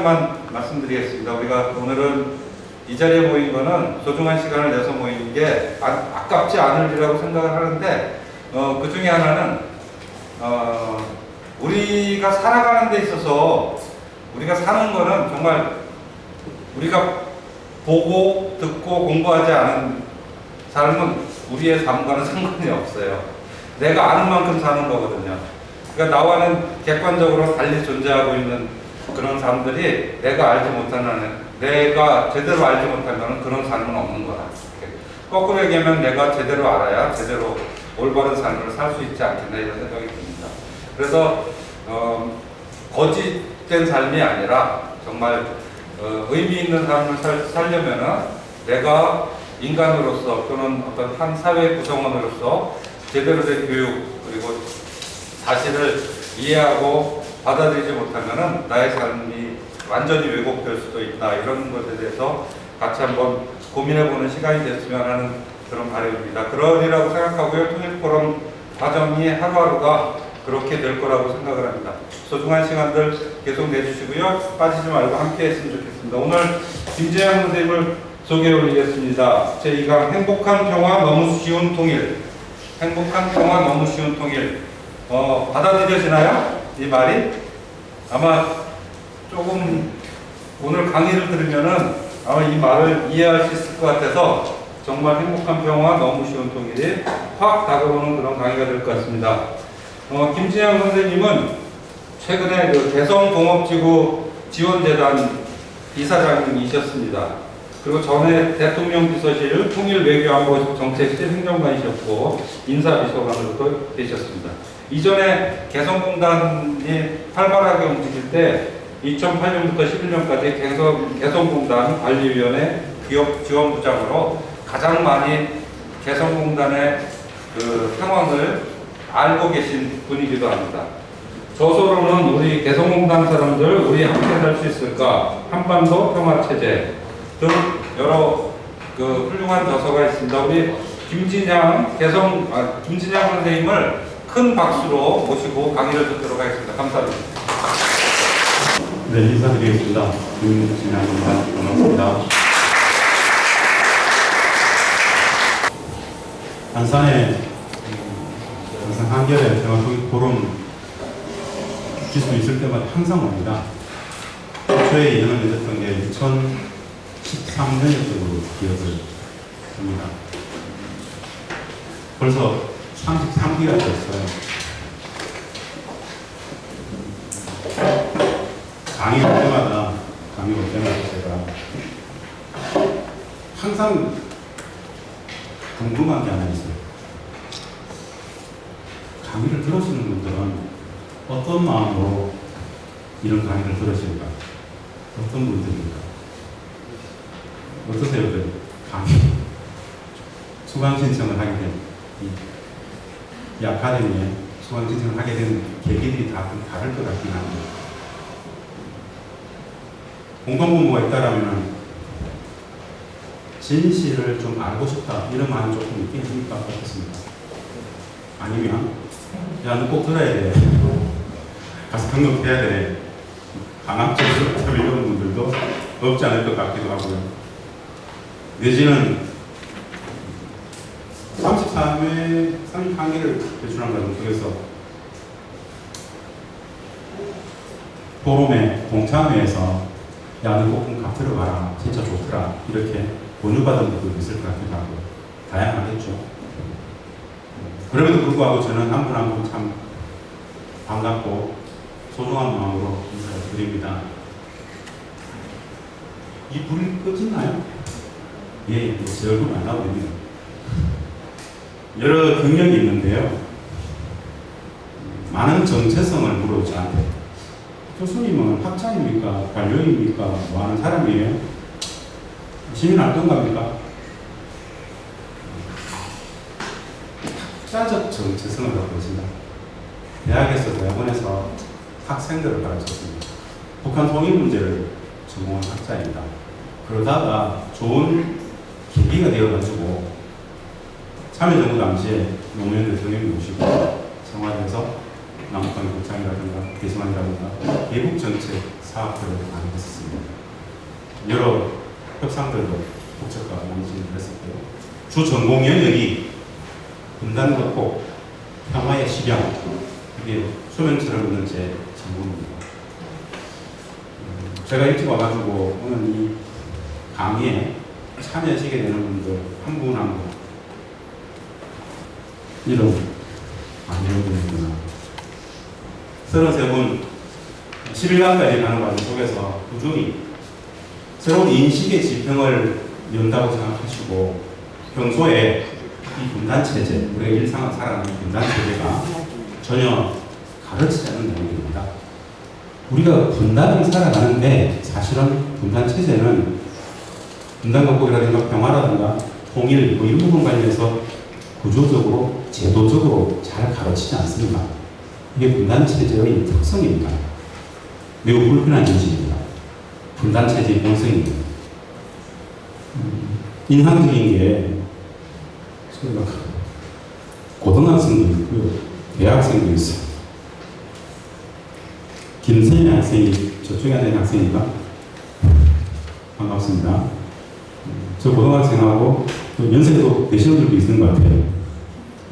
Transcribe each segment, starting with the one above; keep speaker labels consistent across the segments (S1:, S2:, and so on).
S1: 가지만 말씀드리겠습니다. 우리가 오늘은 이 자리에 모인 거는 소중한 시간을 내서 모이는 게 아깝지 않을 일이라고 생각을 하는데, 그 중에 하나는 우리가 살아가는 데 있어서 우리가 사는 거는 정말 우리가 보고 듣고 공부하지 않은 삶은 우리의 삶과는 상관이 없어요. 내가 아는 만큼 사는 거거든요. 그러니까 나와는 객관적으로 달리 존재하고 있는 그런 삶들이 내가 알지 못하는, 내가 제대로 알지 못하면 그런 삶은 없는 거다. 거꾸로 얘기하면 내가 제대로 알아야 제대로 올바른 삶을 살 수 있지 않겠나 이런 생각이 듭니다. 그래서 거짓된 삶이 아니라 정말 의미 있는 삶을 살려면은 내가 인간으로서 또는 어떤 한 사회 구성원으로서 제대로 된 교육 그리고 사실을 이해하고 받아들이지 못하면은 나의 삶이 완전히 왜곡될 수도 있다. 이런 것에 대해서 같이 한번 고민해보는 시간이 됐으면 하는 그런 바람입니다. 그러리라고 생각하고요. 통일포럼 과정이 하루하루가 그렇게 될 거라고 생각을 합니다. 소중한 시간들 계속 내주시고요. 빠지지 말고 함께 했으면 좋겠습니다. 오늘 김재양 선생님을 소개해 올리겠습니다. 제2강 행복한 평화 너무 쉬운 통일. 행복한 평화 너무 쉬운 통일. 받아들여지나요? 이 말이? 아마 조금 오늘 강의를 들으면은 아마 이 말을 이해할 수 있을 것 같아서 정말 행복한 평화 너무 쉬운 통일이 확 다가오는 그런 강의가 될 것 같습니다. 김진양 선생님은 최근에 그 개성공업지구 지원재단 이사장이셨습니다. 그리고 전에 대통령 비서실 통일외교안보 정책실 행정관이셨고 인사비서관으로도 계셨습니다. 이전에 개성공단이 활발하게 움직일 때 2008년부터 11년까지 개성공단 관리위원회 기업 지원부장으로 가장 많이 개성공단의 그 상황을 알고 계신 분이기도 합니다. 저서로는 우리 개성공단 사람들 우리 함께 살 수 있을까, 한반도 평화체제 등 여러 그 훌륭한 저서가 있습니다. 우리 김진양 선생님을 큰 박수로 모시고 강의를 듣도록 하겠습니다. 감사합니다.
S2: 네, 인사드리겠습니다. 김진양입니다. 반갑습니다. 안산에 항상 한겨레 평화통일포럼 기수 있을 때마다 항상 옵니다. 초에 인연을 맺었던 게 2013년쯤으로 기억을 합니다. 벌써 33기가 됐어요. 강의 올 때마다 제가 항상 궁금한 게 하나 있어요. 강의를 들으시는 분들은 어떤 마음으로 이런 강의를 들으실까? 어떤 분들입니까? 어떠세요? 강의 수강 신청을 하게 된 이 아카데미에 수강 신청을 하게 된 계기들이 다 다를 것 같긴 한데, 공동본부가 있다라면 진실을 좀 알고 싶다 이런 마음이 조금 있긴 하니까 어떻습니까? 아니면 야, 너 꼭 들어야 돼, 가서 등록해야 돼, 강압적으로 이런 분들도 없지 않을 것 같기도 하고요. 내지는 31개를 제출한 거는 그래서 포럼에 동참회에서 야, 너 꼭 가 들어가라, 진짜 좋더라 이렇게 권유받은 분들도 있을 것 같기도 하고 다양하겠죠. 그럼에도 불구하고 저는 한 분 한 분 참 반갑고 소중한 마음으로 인사를 드립니다. 이 불이 꺼지나요? 예, 제 얼굴 안 나오고 있네요. 여러 경력이 있는데요. 많은 정체성을 물어 저한테. 교수님은 학자입니까? 관료입니까? 뭐 하는 사람이에요? 시민활동가입니까? 학자적 정체성을 갖고 있습니다. 대학원에서 학생들을 가르쳤습니다. 북한 통일 문제를 전공한 학자입니다. 그러다가 좋은 계기가 되어가지고 참여정부 당시에 노무현 대통령이 오시고 청와대에서 남북한 국장이라든가 대승안이라든가 대북 정책 사업들을 많이 했었습니다. 여러 협상들도 국적과 많이 진행했었고요. 주 전공 영역이 분단 극복, 평화의 실현, 이게 소명처럼 있는 제 전공입니다. 제가 일찍 와가지고 오늘 이 강의에 참여하시게 되는 분들 한 분 한 분 이름 안 외워드리구나. 33분 11강까지 가는 과정 속에서 꾸준히 새로운 인식의 지평을 연다고 생각하시고 평소에 이 분단체제, 우리가 일상을 살아가는 분단체제가 전혀 가르치지 않는 내용입니다. 우리가 분단을 살아가는데 사실은 분단체제는 분단극복이라든가 평화라든가 통일 뭐 이런 부분 관련해서 구조적으로 제도적으로 잘 가르치지 않습니다. 이게 분단체제의 특성입니다. 매우 불편한 인식입니다. 분단체제의 본성입니다. 인상적인 게 고등학생도 있고요, 대학생도 있어요. 김선희 학생이 저쪽에 앉은 학생인가? 반갑습니다. 저 고등학생하고 또 연세도 되시는 분들도 있는 것 같아요.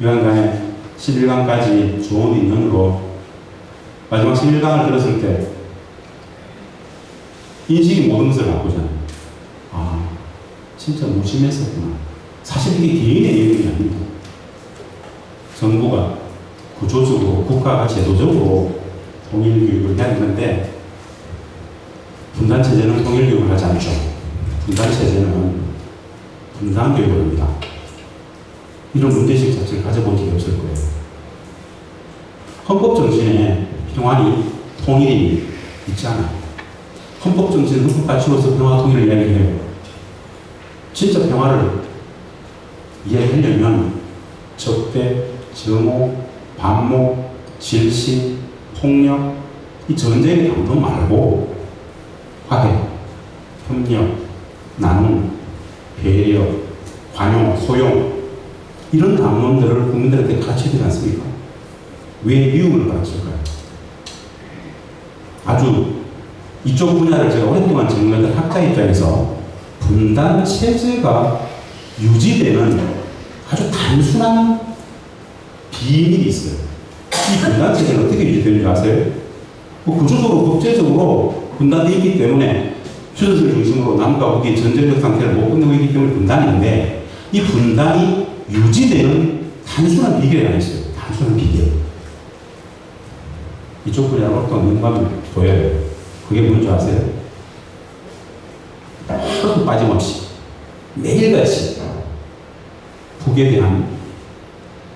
S2: 유한간에 11강까지 좋은 인연으로 마지막 11강을 들었을 때 인식이 모든 것을 바꾸잖아요. 아, 진짜 무심했었구나. 사실 이게 개인의 내용이 아닙니다. 정부가 구조적으로 국가가 제도적으로 통일교육을 해야 되는데 분단체제는 통일교육을 하지 않죠. 분단체제는 분단교육을 합니다. 이런 문제식 자체를 가져본 적이 없을 거예요. 헌법정신에 평화니 통일이 있지 않아요. 헌법정신은 헌법가치로서 평화 통일을 이야기해요. 진짜 평화를 이해하려면 적대, 정오, 반목, 질시, 폭력, 이 전쟁의 담론 말고 화해, 협력, 나눔, 배려, 관용, 소용 이런 담론들을 국민들한테 가르쳐야 되지 않습니까? 왜 미움을 가르칠까요? 아주 이쪽 분야를 제가 오랫동안 전공했던 학자 입장에서 분단 체제가 유지되는 아주 단순한 비밀이 있어요. 이 분단 체제는 어떻게 유지되는지 아세요? 뭐 구조적으로 국제적으로 분단되어 있기 때문에 휴전을 중심으로 남과 북이 전쟁적 상태를 못 끝내고 있기 때문에 분단인데 이 분단이 유지되는 단순한 비결이 하나 있어요. 단순한 비결. 이쪽 분야로 어떤 영감을 둬야 돼요. 그게 뭔지 아세요? 하루도 빠짐없이 매일같이 북에 대한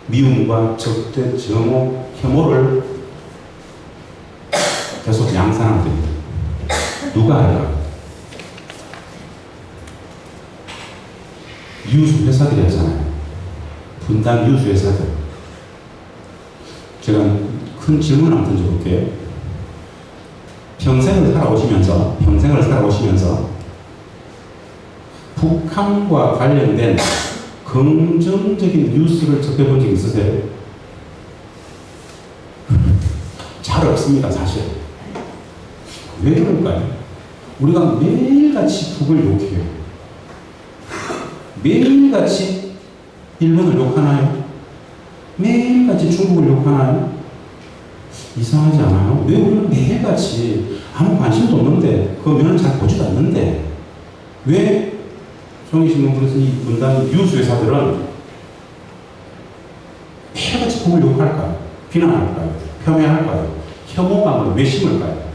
S2: 미움과 적대, 정오, 혐오를 계속 양산하면 됩니다. 누가 할까? 유수 회사들이 하잖아요. 분단 유수 회사들. 제가 큰 질문 한번 던져볼게요. 평생을 살아오시면서 북한과 관련된 긍정적인 뉴스를 접해본 적 있으세요? 잘 없습니다, 사실. 왜 그럴까요? 우리가 매일같이 북을 욕해요. 매일같이 일본을 욕하나요? 매일같이 중국을 욕하나요? 이상하지 않아요? 왜 우리는 매일같이 아무 관심도 없는데 그 면은 잘 보지도 않는데 왜 종이신문부에서 이 분단 유수회사들은 매일같이 북을 욕할까요? 비난할까요? 폄훼할까요? 혐오감을 왜 심을까요?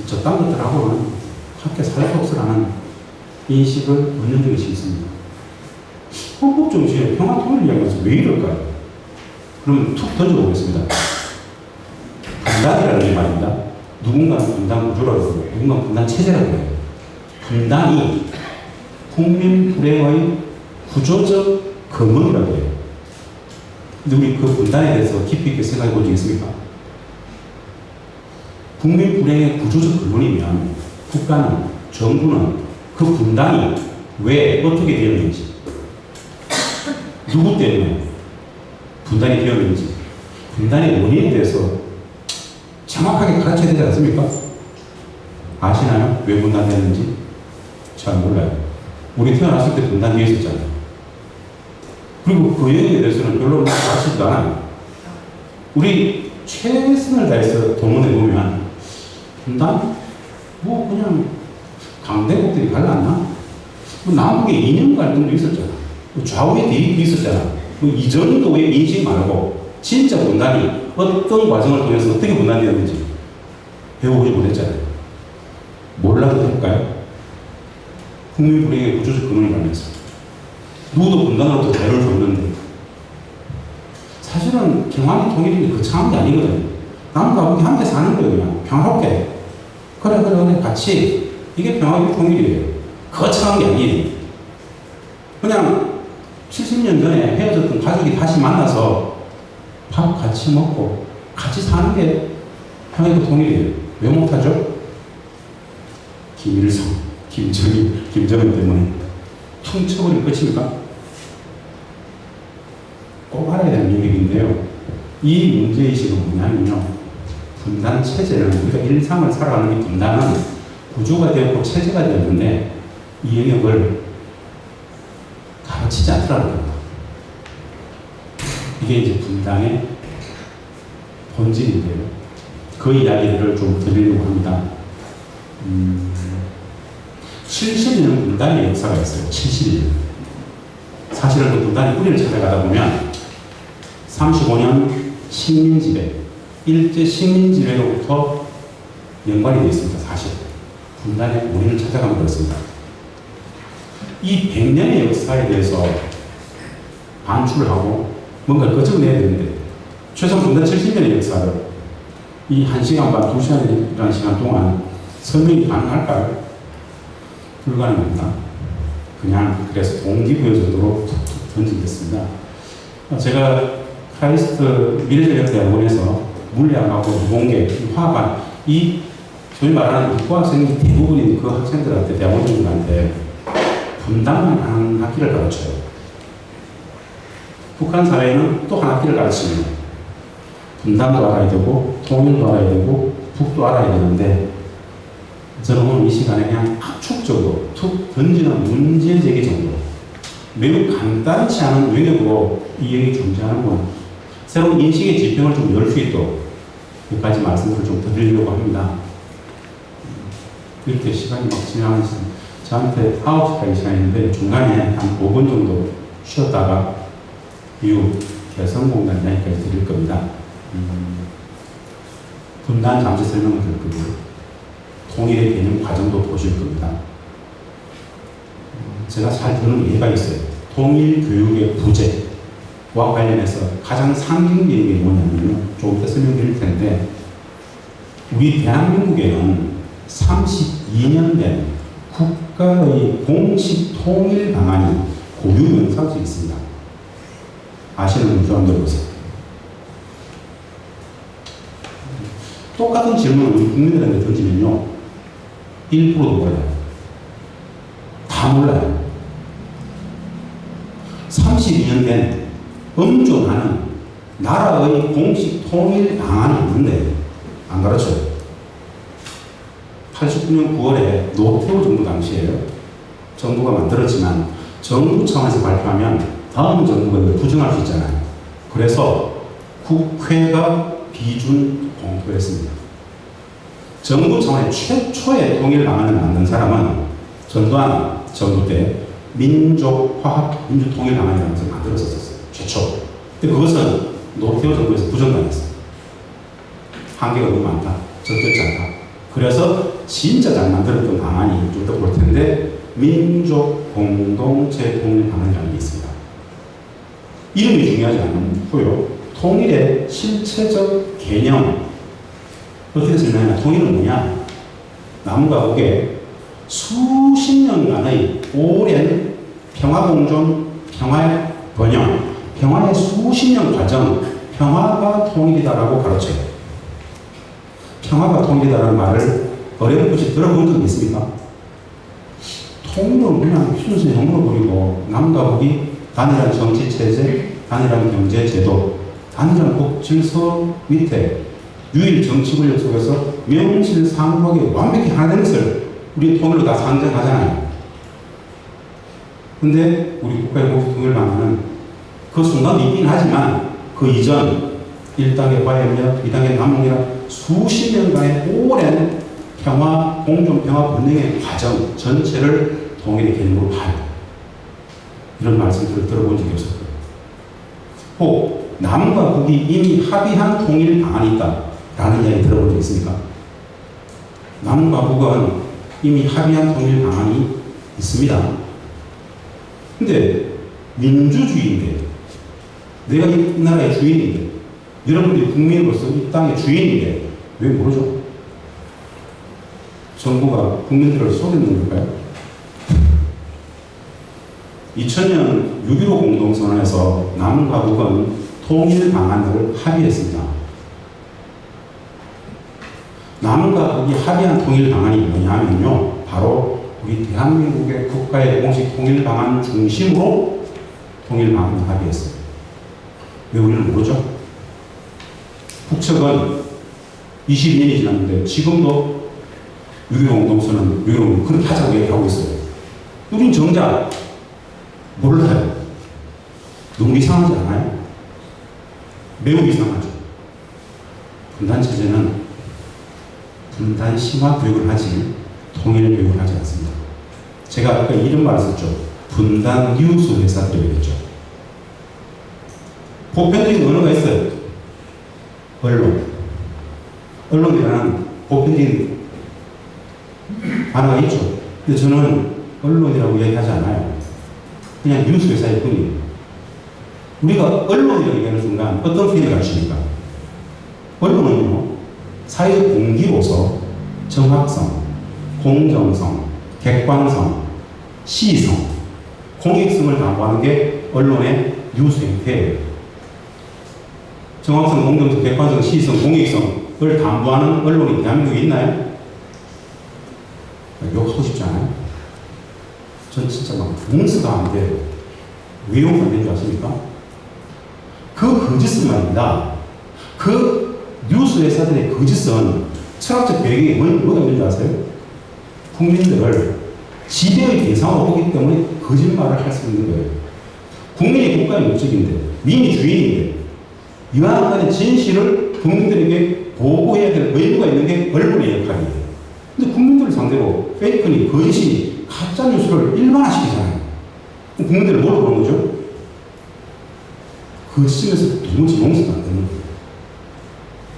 S2: 저딴 것들하고는 함께 살 수 없으라는 인식을 얻는 것이 있습니다. 헌법정신에 평화통일을 이야기해서 왜 이럴까요? 그럼 툭 던져보겠습니다. 분단이라는 게 말입니다. 누군가는 분단 구조라고 그러고 누군가는 분단 체제라고 해요. 분단이 국민 불행의 구조적 근원이라고 해요. 근데 우리 그 분단에 대해서 깊이 있게 생각해 본 적 있습니까? 국민 불행의 구조적 근원이면 국가는, 정부는 그 분단이 왜 어떻게 되었는지, 누구 때문에 분단이 되었는지 분단의 원인에 대해서 정확하게 가르쳐야 되지 않습니까? 아시나요? 왜 분단됐는지? 잘 몰라요. 우리 태어났을 때 분단되어 있었잖아요. 그리고 그 원인에 대해서는 별로 아시지도 않아요. 우리 최선을 다해서 동원해 보면 분단? 뭐 그냥 강대국들이 갈랐나? 뭐 남북에 이념 갈등도 있었잖아. 뭐 좌우에 대립이 있었잖아. 뭐 이전도의 인식 말고 진짜 분단이 어떤 과정을 통해서 어떻게 분단되었는지 배워보지 못했잖아요. 몰라도 될까요? 국민 불행의 구조적 근원이라면서 누구도 분단으로부터 자유를 줬는데 사실은 경황의 통일이 거창한 게 아니거든요. 남과 북이 함께 사는 거예요. 그냥 평화롭게 그래 같이 이게 평화의 통일이에요. 거창한 게 아니에요. 그냥 70년 전에 헤어졌던 가족이 다시 만나서 밥 같이 먹고 같이 사는 게 평화의 통일이에요. 왜 못하죠? 김일성, 김정은 때문에 퉁쳐버린 끝입니까? 꼭 알아야 되는 얘기인데요. 이 문제의식은 뭐냐면요. 분단 체제는 우리가 일상을 살아가는 이 분단은 구조가 되었고 체제가 되었는데 이 영역을 가르치지 않더라는 겁니다. 이게 이제 분단의 본질인데요. 그 이야기를 좀 드리려고 합니다. 70년 분단의 역사가 있어요. 70년. 사실은 그 분단의 뿌리를 찾아가다 보면 35년 식민지배, 일제 식민지배로부터 연관이 되어 있습니다. 사실. 분단의 원인을 찾아가면 그렇습니다. 이 100년의 역사에 대해서 반출을 하고 뭔가를 끄집어내야 되는데 최소 분단 70년의 역사를 이 1시간 반, 2시간이라는 시간 동안 설명이 가능할까요? 불가능합니다. 그냥 그래서 동기부여 정도로 툭툭 던지겠습니다. 제가 크라이스트 미래전략대학원에서 물리학하고 무공계, 화학관, 이 소위 말하는 이과학생이 대부분인 그 학생들한테, 대학원생들한테 분단만 한 학기를 가르쳐요. 북한 사회는 또 한 학기를 가르칩니다. 분단도 알아야 되고, 통일도 알아야 되고, 북도 알아야 되는데, 저는 오늘 이 시간에 그냥 압축적으로 툭 던지는 문제 제기 정도, 매우 간단치 않은 영역으로 이 영역이 존재하는 건 새로운 인식의 지평을 좀 열 수 있도록 몇 가지 말씀을 좀 드리려고 합니다. 이렇게 시간이 막 지나면서 저한테 9시까지 시간인데 중간에 한 5분 정도 쉬었다가 이후 개성공단 이야기까지 드릴 겁니다. 분단 잠시 설명을 드릴 거고요. 통일의 개념 과정도 보실 겁니다. 제가 잘 드는 예가 있어요. 통일 교육의 부재와 관련해서 가장 상징적인 게 뭐냐면요. 조금 더 설명드릴 텐데, 우리 대한민국에는 32년 된 국가의 공식 통일 방안이 고유명사로 있습니다. 아시는 분들 한번 들어보세요. 똑같은 질문을 우리 국민들한테 던지면요. 1%도 몰라요. 다 몰라요. 32년 된 엄중하는 나라의 공식 통일 방안이 있는데 안 가르쳐요. 89년 9월에 노태우 정부 당시에요. 정부가 만들었지만 정부 차원에서 발표하면 다음 정부가 이걸 부정할 수 있잖아요. 그래서 국회가 비준 공표를 했습니다. 정부 차원의 최초의 통일 방안을 만든 사람은 전두환 정부 때 민족화합 민주통일 방안이라는 것을 만들었었어요. 최초. 근데 그것은 노태우 정부에서 부정당했어요. 한계가 너무 많다. 적절치 않다. 그래서 진짜 잘 만들었던 방안이 좀 더 볼 텐데 민족 공동체 통일 방안이라는 게 있습니다. 이름이 중요하지 않고요. 통일의 실체적 개념 어떻게 설명하냐? 통일은 뭐냐? 남과 북의 수십 년간의 오랜 평화공존, 평화의 번영, 평화의 수십 년 과정, 평화가 통일이다라고 가르쳐요. 평화가 통일이다라는 말을 어렴풋이 들어본 적 있습니까? 통일은 그냥 순수히 형으로 부리고 남과 북이 단일한 정치체제, 단일한 경제제도, 단장국 질서 밑에 유일 정치 권력 속에서 명실상부하게 완벽히 하나 되는 것을 우리 통일로 다 상정하잖아요. 근데 우리 국가의 공식 통일을 만드는 그 순간도 있긴 하지만 그 이전 1단계 과열력, 2단계 남북이라 수십 년간의 오랜 평화, 공존평화 번영의 과정 전체를 통일의 개념으로 봐요. 이런 말씀들을 들어본 적이 없었고요. 혹 남과 북이 이미 합의한 통일 방안이 있다라는 이야기 들어본 적 있습니까? 남과 북은 이미 합의한 통일 방안이 있습니다. 근데 민주주의인데 내가 이 나라의 주인인데 여러분들이 국민으로서 이 땅의 주인인데 왜 모르죠? 정부가 국민들을 속이는 걸까요? 2000년 6.15 공동선언에서 남과 북은 통일 방안을 합의했습니다. 남과 북이 합의한 통일 방안이 뭐냐면요, 바로 우리 대한민국의 국가의 공식 통일 방안 중심으로 통일 방안을 합의했어요. 왜 우리는 모르죠? 북측은 22년이 지났는데 지금도 6.15 공동선언, 6.15 그렇게 하자고 얘기하고 있어요. 우린 정작 몰라요. 너무 이상하지 않아요? 매우 이상하죠. 분단체제는 분단 심화 교육을 하지 통일 교육을 하지 않습니다. 제가 아까 이런 말을 썼죠. 분단 뉴스 회사들이겠죠. 보편적인 언어가 있어요. 언론. 언론이라는 보편적인 단어가 있죠. 근데 저는 언론이라고 얘기하지 않아요. 그냥 뉴스 회사일 뿐이에요. 우리가 언론이라고 얘기하는 순간 어떤 표현이 가르칩니까? 언론은요, 사회적 공기로서 정확성, 공정성, 객관성, 시성, 공익성을 담보하는 게 언론의 뉴스 형태예요. 정확성, 공정성, 객관성, 시성, 공익성을 담보하는 언론이 대한민국에 있나요? 욕하고 싶지 않아요? 전 진짜 막 용서가 안 돼요. 왜 용서 안 되는 줄 아십니까? 그 거짓은 말입니다. 그 뉴스 회사들의 거짓은 철학적 배경이 뭐가 있는 줄 아세요? 국민들을 지배의 대상으로 보기 때문에 거짓말을 할 수 있는 거예요. 국민이 국가의 목적인데, 민이 주인인데, 이와 같은 진실을 국민들에게 보고해야 될 의무가 있는 게 언론의 역할이에요. 근데 국민들을 상대로 페이크니, 거짓이, 가짜뉴스를 일반화시키잖아요. 국민들을 뭐로 보는 거죠? 그 시점에서 도무지 용서가 안 되는 거예요.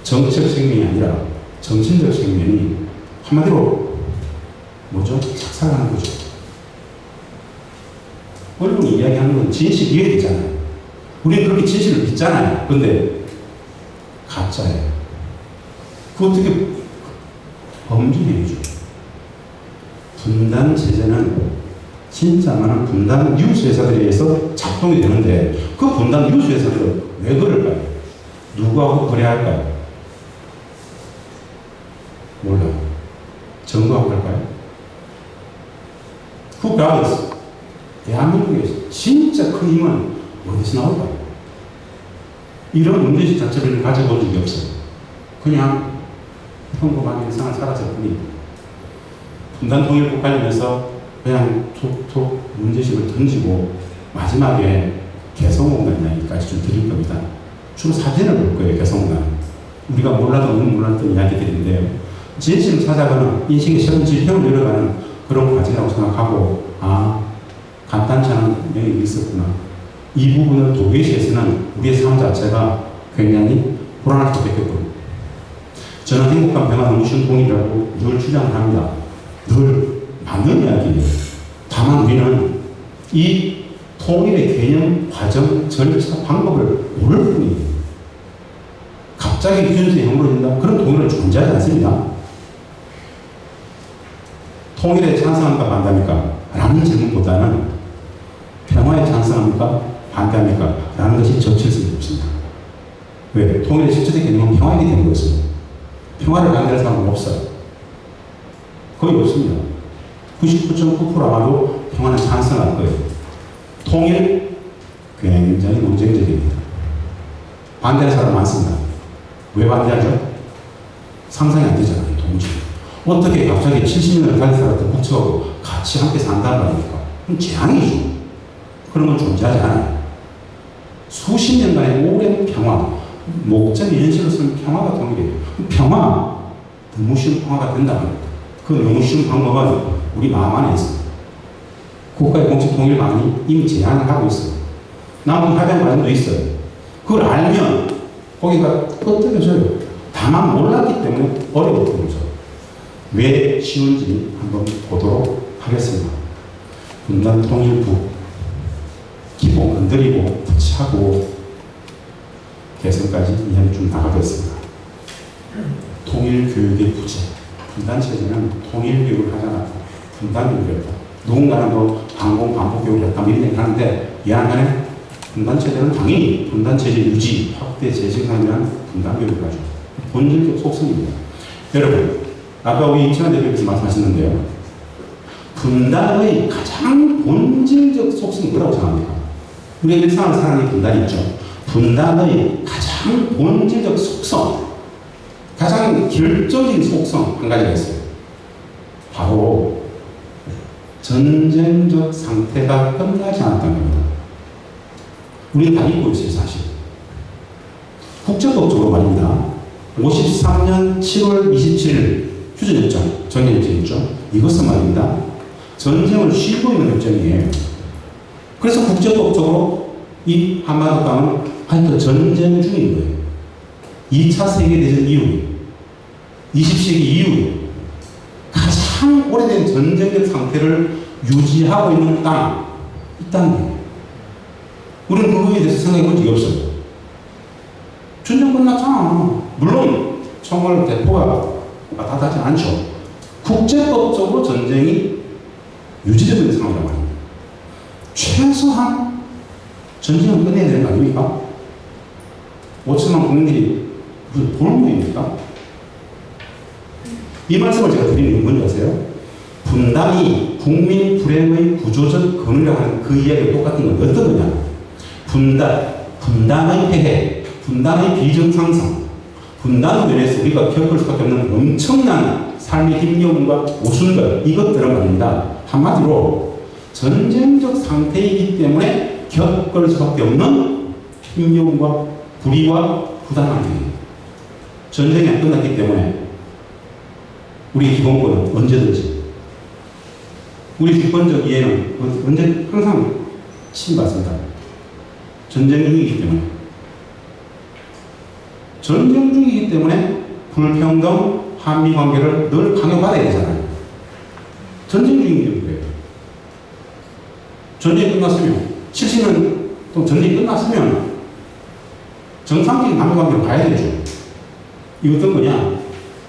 S2: 정치적 생명이 아니라 정신적 생명이 한마디로 뭐죠? 착살하는 거죠. 언론이 이야기하는 건 진실 이해되잖아요. 우리는 그렇게 진실을 믿잖아요. 근데 가짜예요. 그 어떻게 범죄행위죠. 분단 제재는 진짜 많은 분단 뉴스 회사들에 의해서 작동이 되는데 그 분단 뉴스 회사들은 왜 그럴까요? 누구하고 거래할까요? 몰라요. 정부하고 할까요? 그 브라더스 대한민국에서 진짜 큰 힘은 어디서 나올까요? 이런 문제식 자체를 가져본 적이 없어요. 그냥 평범한 일상을 살았을 뿐입니다. 분단 통일국 관련해서 그냥 툭툭 문제식을 던지고 마지막에 개성공단 이야기까지 좀 드릴 겁니다. 주로 사진을 볼 거예요, 개성공단. 우리가 몰라도 너무 몰랐던 이야기들인데요. 진실을 찾아가는 인식의 새로운 지평을 열어가는 그런 과정이라고 생각하고, 아, 간단치 않은 내용이 있었구나. 이 부분을 도외시에서는 우리의 삶 자체가 굉장히 불안할 수밖에 없고, 저는 행복한 평화 농신 통일이라고 늘 주장을 합니다. 늘 맞는 이야기예요. 다만 우리는 이 통일의 개념, 과정, 절차, 방법을 모를 뿐이에요. 갑자기 균수에 형성된다 그런 통일은 존재하지 않습니다. 통일에 찬성합니까 반대합니까? 라는 질문보다는 평화에 찬성합니까 반대합니까? 라는 것이 적절성이 없습니다. 왜? 통일의 실질적 개념은 평화이기 때문에 그렇습니다. 평화를 반대할 사람은 없어요. 거의 없습니다. 99.9% 아마도 평화는 찬성할 거예요. 통일 굉장히 논쟁적입니다. 반대하는 사람 많습니다. 왜 반대하죠? 상상이 안 되잖아요, 도무지. 어떻게 갑자기 70년을 달리 살았던 국적하고 같이 함께 산다는 말입니까? 그럼 재앙이죠. 그런 건 존재하지 않아요. 수십 년간의 오랜 평화, 목적이 현실로서는 평화가 통일이에요. 평화, 너무 쉬운 평화가 된다는 겁니다. 그 너무 쉬운 방법은 우리 마음 안에 있습니다. 국가의 공식 통일 방안이 이미 제안을 하고 있어요. 남북 합의 과정도 있어요. 그걸 알면 거기가 끄떡여져요. 다만 몰랐기 때문에 어려웠던 거죠. 왜 쉬운지 한번 보도록 하겠습니다. 분단 통일부 기본 건드리고 터치하고 개선까지 이야기 좀 나가겠습니다. 통일교육의 부재. 분단체제는 통일교육을 하지 않았고 분단교육을 했다. 누군가는 뭐 반공반복교육을 했다 이런 얘기를 하는데 이해하면 분단체제는 당연히 분단체제 유지, 확대, 재생산이라는 분단교육을 가지고 본질적 속성입니다. 여러분, 아까 우리 이천환 대표께서 말씀하셨는데요. 분단의 가장 본질적 속성이 뭐라고 생각합니까? 우리가 일상을 사는 분단이 있죠. 분단의 가장 본질적 속성, 가장 결정적인 속성 한 가지가 있어요. 바로 전쟁적 상태가 끝나지 않았다는 겁니다. 우리는 다 잊고 있어요, 사실. 국제법적으로 말입니다. 53년 7월 27일 휴전협정, 정례협정이죠. 이것은 말입니다. 전쟁을 쉬고 있는 협정이에요. 그래서 국제법적으로 이 한반도 땅은 하여튼 전쟁 중인 거예요. 2차 세계대전 이후에, 20세기 이후에 가장 오래된 전쟁적 상태를 유지하고 있는 땅, 이 땅이에요. 우리는 그거에 대해서 생각해 본 적이 없어요. 전쟁 끝났잖아. 물론 총알 대포가 닿지 않죠. 국제법적으로 전쟁이 유지되는 상황이란 말입니다. 최소한 전쟁을 끝내야 되는 거 아닙니까? 5천만 국민들이 무슨 볼모입니까? 이 말씀을 제가 드리는 이유는 뭔지 아세요? 분단이 국민 불행의 구조적 근원이라고 하는 그 이야기가 똑같은 건 어떤 거냐? 분단의 폐해, 분단의 비정상성, 분단으로 인해서 우리가 겪을 수밖에 없는 엄청난 삶의 힘겨움과 오순കൾ, 이것들은 말입니다. 한마디로 전쟁적 상태이기 때문에 겪을 수밖에 없는 힘겨움과 불의와 부당함이 전쟁이 안 끝났기 때문에 우리 기본권은 언제든지 우리 주권적 이해는 언제 항상 침받습니다. 전쟁 중이기 때문에 전쟁 중이기 때문에 불평등 한미 관계를 늘 강요받아야 되잖아요. 전쟁 중이기 때문에 전쟁이 끝났으면 70년 또 전쟁이 끝났으면 정상적인 한미 관계로 가야 되죠. 이 어떤 거냐?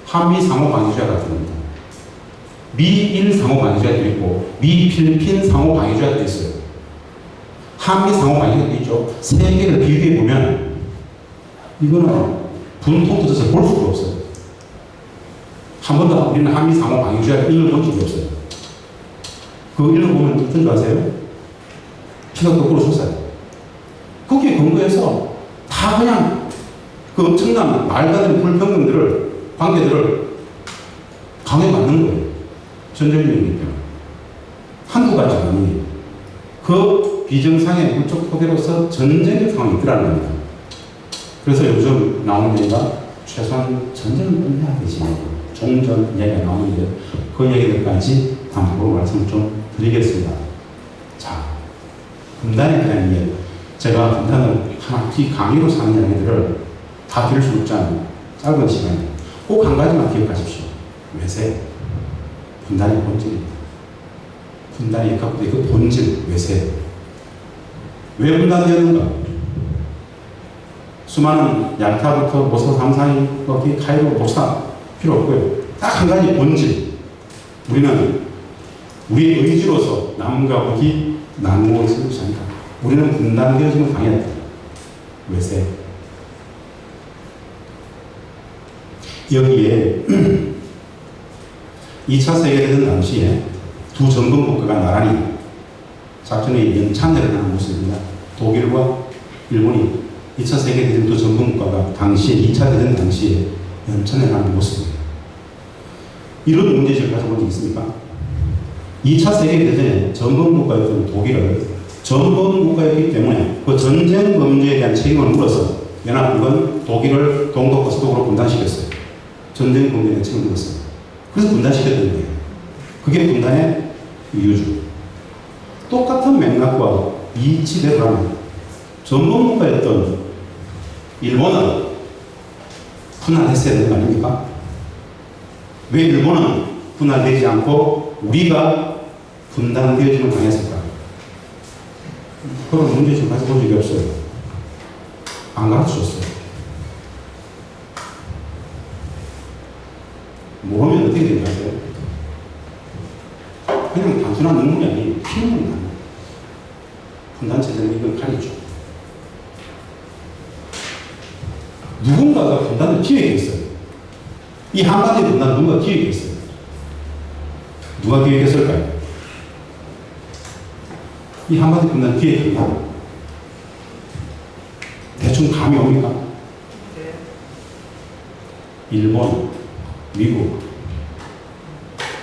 S2: 한미 상호 방위주의 같은 겁니다. 미일 상호 방위주의도 있고 미 필리핀 상호 방위주의도 있어요. 한미 상호 방위주의도 있죠. 세 개를 비교해 보면 이거는 분통 터져서 볼 수가 없어요. 한 번도 우리는 한미 상호 방위주의를 읽어본 적이 없어요. 그거 읽어보면 어떤 줄 아세요? 피가 거꾸로 솟아요. 거기에 근거해서 다 그냥 그 엄청난 말 같은 불평등들을, 관계들을 강요받는 거예요. 전쟁이기 때문에. 한두 가지가 아니에요. 그 비정상의 물적 토대로서 전쟁의 상황이 있더라는 겁니다. 그래서 요즘 나오는 얘기가 최소한 전쟁은 끝내야 되지. 종전 이야기가 나오는데 그 얘기들까지 단독으로 말씀을 좀 드리겠습니다. 자, 분단에 대한 이야기. 제가 분단을 하나 강의로 사는 이야기들을 다 드릴 수 없잖아요. 짧은 시간에. 꼭 한 가지만 기억하십시오. 외세. 분단의 본질입니다. 분단이 갖고 있는 그 본질, 외세. 왜 분단되었는가? 수많은 얄타부터 모서 상상이, 카이로, 목사 필요 없고요. 딱 한 가지 본질. 우리는 우리의 의지로서 남과 북이 나누어 있을 것이 아니다. 우리는 분단되어짐을 당했다. 외세. 여기에 2차 세계대전 당시에 두 전범 국가가 나란히 작전의 연창을 하는 모습입니다. 독일과 일본이 2차 세계대전도 전범국가가 당시에 2차 대전 당시에 연천해가는 모습이에요. 이런 문제의식을 가져본 적 있습니까? 2차 세계대전에 전범국가였던 독일을 전범국가였기 때문에 그 전쟁 범죄에 대한 책임을 물어서 연합국은 독일을 동독과 서독으로 분단시켰어요. 전쟁 범죄에 대한 책임을 물었어요. 그래서 분단시켰던 거예요. 그게 분단의 이유죠. 똑같은 맥락과 이치대로 하면 전범국가였던 일본은 분할했어야 되는 거 아닙니까? 왜 일본은 분할되지 않고 우리가 분단되어지는 당했을까? 그런 문제점 가져본 적이 없어요. 안 가르쳐줬어요. 모르면 어떻게 되는지 아세요? 그냥 단순한 능력이 아니에요. 피해는 나요. 분단체제는 이걸 가리죠. 누군가가 분단을 기획했어요. 이 한반도의 분단을 누군가 기획했어요. 누가 기획했을까요? 이 한반도 분단 기획했나? 대충 감이 옵니까? 일본, 미국.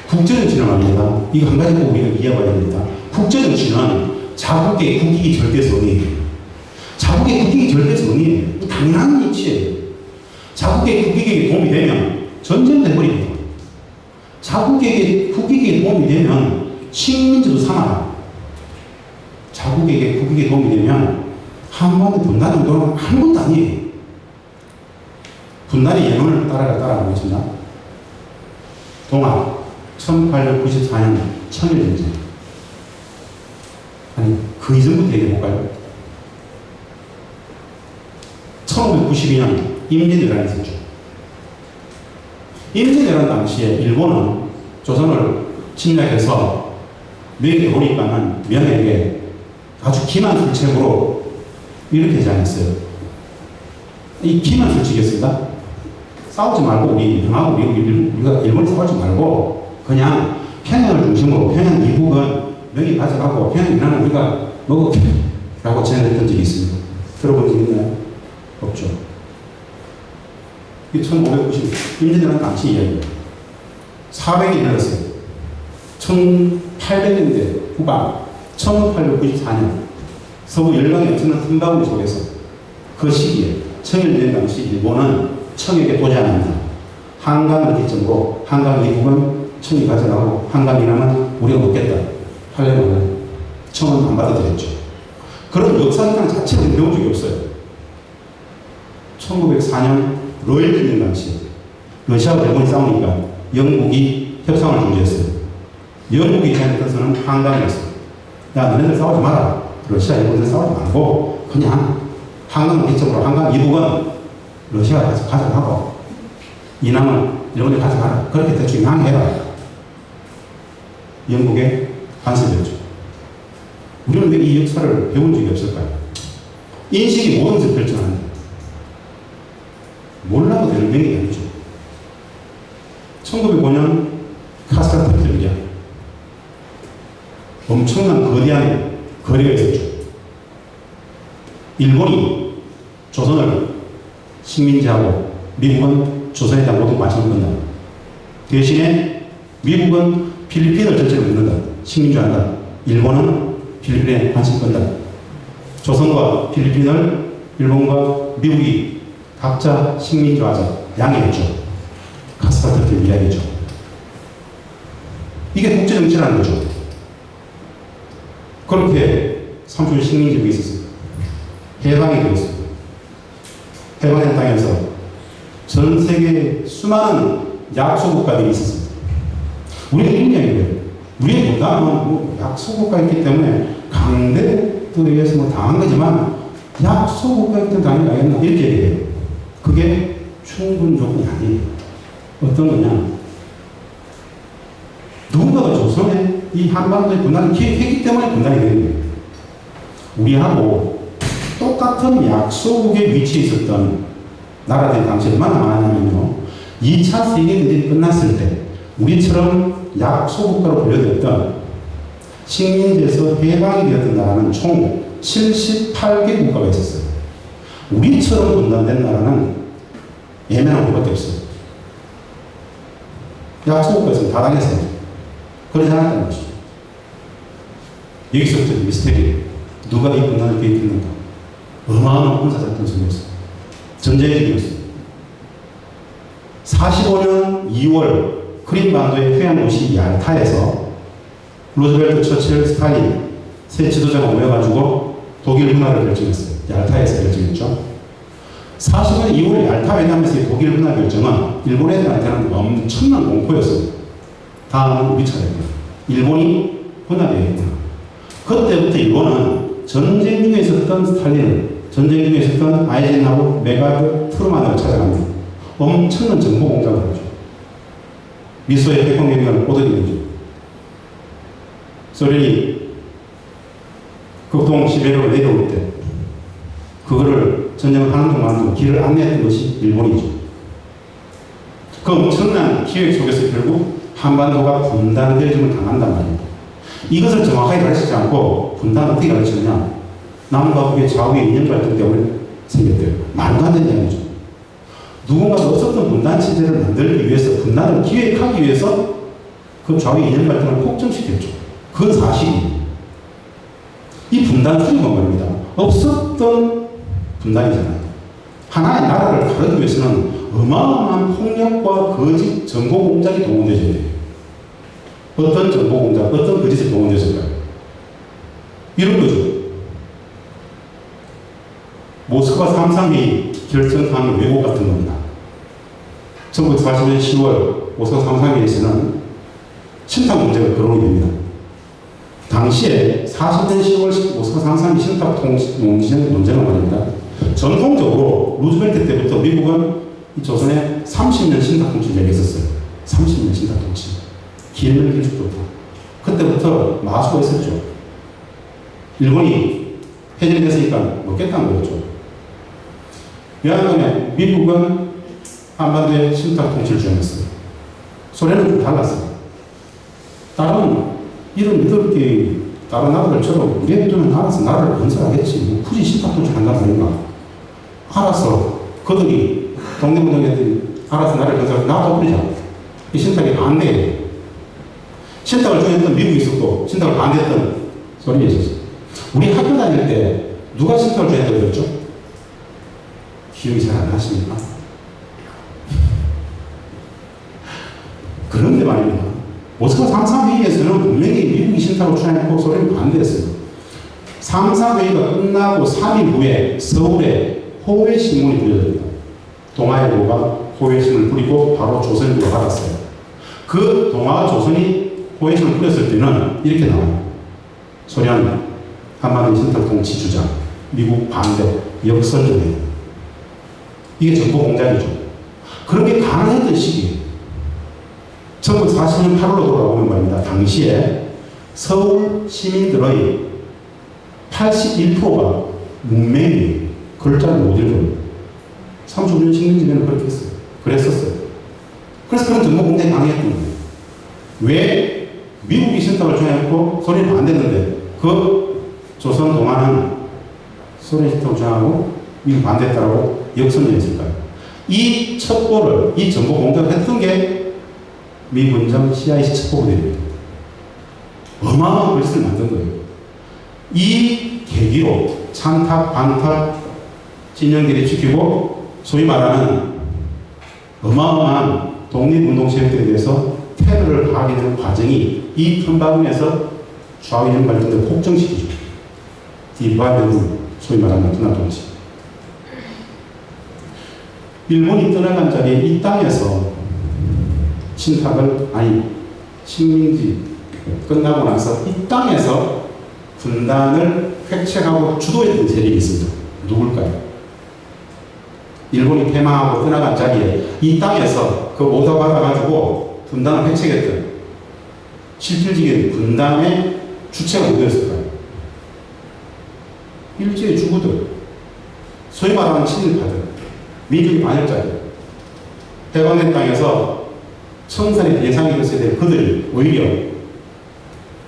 S2: 국제정치는 말입니다. 이거 한 가지 꼭 우리가 이해해봐야 됩니다. 국제정치는 자국의 국익이 절대선이에요. 자국의 국익이 절대선이에요. 당연한 이치예요. 자국의 국익에 도움이 되면 전쟁도 해버립니다. 자국에게 국익에 도움이 되면 식민지도 삼아요. 자국에게 국익에 도움이 되면 한반도 분단 정도는 아무것도 아니에요. 분단의 예문을 따라가겠습니다. 동아 1894년 청일전쟁. 아니 그 이전부터 얘기해볼까요? 1992년 임진왜란이 있었죠. 임진왜란 당시에 일본은 조선을 침략해서 명에게 오니까는 명에게 아주 기만술책으로 이렇게 제안했어요. 이 기만술책이었습니다. 싸우지 말고 우리 명하고 우리가 일본에 싸우지 말고 그냥 평양을 중심으로 평양 이북은 명이 가져가고 평양 이란은 우리가 먹어라고 제안했던 적이 있습니다. 들어본 적 있나요? 없죠. 이 1590, 임진왜란 당시 이야기예요. 400이 흘렀어요. 1800년대 후반, 1894년 서부 열강의 엄청난 틈바구니 속에서 그 시기에 청일전 당시 일본은 청에게 도전합니다. 한강을 기점으로 한강 이북은 청이 가져가고 한강 이남은 우리가 먹겠다 하려면 청은 안 받아들였죠. 그런 역사상 자체를 배운 적이 없어요. 1904년 로열 전쟁 당시 러시아와 일본이 싸우니까 영국이 협상을 중지했어요. 영국이 제안했던 선은 한강이었어요. 야 너네들 싸우지 마라. 러시아 일본들 싸우지 말고 그냥 한강을 기점으로 한강 이북은 러시아가 가져가고 이남은 일본이 가져가라. 그렇게 대충 양해해라. 영국의 간섭이었죠. 우리는 왜 이 역사를 배운 적이 없을까요? 인식이 모든 것을 결정하는데 몰라도 되는 명이 아니죠. 1905년 카스카트르 위안 엄청난 거대한 거래가 있었죠. 일본이 조선을 식민지하고 미국은 조선에 대한 모든 관심을 건다. 대신에 미국은 필리핀을 전체로 믿는다. 식민지한다. 일본은 필리핀에 관심 건다. 조선과 필리핀을 일본과 미국이 각자 식민지화자 양해했죠. 카스카트르 이야기죠. 이게 국제정치라는 거죠. 그렇게 삼촌 식민지가 있었습니다. 해방이 되었습니다. 해방된 땅에서 전 세계 수많은 약소국가들이 있었습니다. 우리는 이런 이야기예요. 우리의 부담은 약소국가였기 때문에 강대에 의해서 당한 거지만 약소국가였기 때문에 당한 거 아니겠나 이렇게 얘기해요. 그게 충분 조건이 아니에요. 어떤 거냐? 누군가가 조선에 이 한반도의 분단을 기획했기 때문에 분단이 되는 거예요. 우리하고 똑같은 약소국의 위치에 있었던 나라들이 당시 얼마나 많았냐면요. 2차 세계대전이 끝났을 때 우리처럼 약소국가로 분류되었던 식민지에서 해방이 되었던 나라는 총 78개 국가가 있었어요. 우리처럼 분단된 나라는 예멘하고 밖에 없어요. 약속을 다 당했어요. 그러지 않았다는 것이죠. 여기서부터 미스테리. 누가 이 분단을 개입했는가? 어마어마한 군사작전 속이었어요. 전쟁의 중이었어요. 45년 2월 크림반도의 휴양도시 얄타에서 루즈벨트, 처칠, 스탈린 세 지도자가 모여가지고 독일 분할을 결정했어요. 얄타에서 결정했죠. 40년 2월 얄타 회담에서의 독일 분할 결정은 일본 애들한테는 엄청난 공포였어요. 다음은 우리 차례입니다. 일본이 분할되겠구나. 그때부터 일본은 전쟁 중에 있었던 스탈린을, 전쟁 중에 있었던 아이젠하워, 메가드, 트루만을 찾아갑니다. 엄청난 정보 공작을 하죠. 미소의 핵공격을 꼬드기는 죠. 소련이 극동 시베리아로 내려올 때 그거를 전쟁을 하는 동안도 길을 안내했던 것이 일본이죠. 그 엄청난 기획 속에서 결국 한반도가 분단되어짐을 당한단 말입니다. 이것을 정확하게 가르치지 않고 분단을 어떻게 가르치느냐? 남과 북의 좌우의 이념 갈등 때문에 생겼대요. 말도 안 되는 이야기죠. 누군가가 없었던 분단 체제를 만들기 위해서, 분단을 기획하기 위해서 그 좌우의 이념 갈등을 폭증시켰죠. 그건 사실이에요. 이 분단 수립은 말입니다. 없었던 분단이잖아요. 하나의 나라를 가르기 위해서는 어마어마한 폭력과 거짓, 정보 공작이 동원되어야 돼요. 어떤 정보 공작, 어떤 거짓이 동원되었을까요? 이런 거죠. 모스크바 3.3이 결정한 왜곡 같은 겁니다. 1940년 10월 모스크바 3.3회에서는 신탁 문제가 거론이 됩니다. 당시에 40년 10월 모스크바 3.3이 신탁 논쟁은 말입니다. 전통적으로 루즈벨트 때부터 미국은 이 조선에 30년 신탁 통치를 얘기했었어요. 30년 신탁 통치. 길면 길수록 좋다. 그때부터 마수가 있었죠. 일본이 해제됐으니까 먹겠다는 거였죠. 왜냐하면 미국은 한반도에 신탁 통치를 주장했어요. 소련은 좀 달랐어요. 다른 이런 이들끼리 다른 나라들처럼 우리의 돈은 알아서 나라를 건설하겠지. 뭐 굳이 신탁 통치를 한다는 아닌가. 알아서 그들이 독립운동가들이 알아서 나라를 건설하고 나도 그러자. 이 신탁이 안 돼. 신탁을 주장했던 미국이 있었고 신탁을 반대했던 소련이 있었어요. 우리 학교 다닐 때 누가 신탁을 주장했다고 그랬죠? 기억이 잘 안 나십니까? 그런데 말입니다. 모스크바 3.3회의에서는 분명히 미국이 신탁을 주장했고 소련이 반대했어요. 3.3회의가 끝나고 3일 후에 서울에 호외신문이 불려집니다. 동아일보가 호외신문을 뿌리고 바로 조선일보가 받았어요. 그 동아와 조선이 호외신문을 뿌렸을 때는 이렇게 나와요. 소련 한반도 신탁 통치 주장, 미국 반대, 역설적이에요. 이게 정보 공작이죠. 그런 게 가능했던 시기예요. 1940년 8월로 돌아오면 말입니다. 당시에 서울 시민들의 81%가 문맹이에요. 글자를 못 읽어요. 35년 식민지배는 그렇게 했어요. 그랬었어요. 그래서 그런 정보 공작이 강했던 거예요. 왜 미국이 신탁을 주장했고 소련이 반대했는데 그 조선 동아는 소련 신탁을 주장하고 미국 반대했다고 역선전했을까요? 이 첩보를, 이 정보 공작을 했던 게 미군정 CIC 첩보부대입니다. 어마어마한 글씨를 만든 거예요. 이 계기로 찬탑, 반탑, 진영들이 지키고 소위 말하는 어마어마한 독립운동세력들에 대해서 테러를 가하게 되는 과정이 이 틈바구니에서 좌우이념 발전을 폭정시키죠. 디바이드, 소위 말하는 분할통치. 일본이 떠나간 자리에 이 땅에서 신탁을, 식민지 끝나고 나서 이 땅에서 분단을 획책하고 주도했던 세력이 있습니다. 누굴까요? 일본이 패망하고 떠나간 자리에 이 땅에서 그 오다 받아가지고 분단을 획책했던 실질적인 분단의 주체가 누구였을까요? 일제의 주구들, 소위 말하는 친일파들, 민족의 반역자들, 해방된 땅에서 청산의 대상이 됐어야 될 그들이 오히려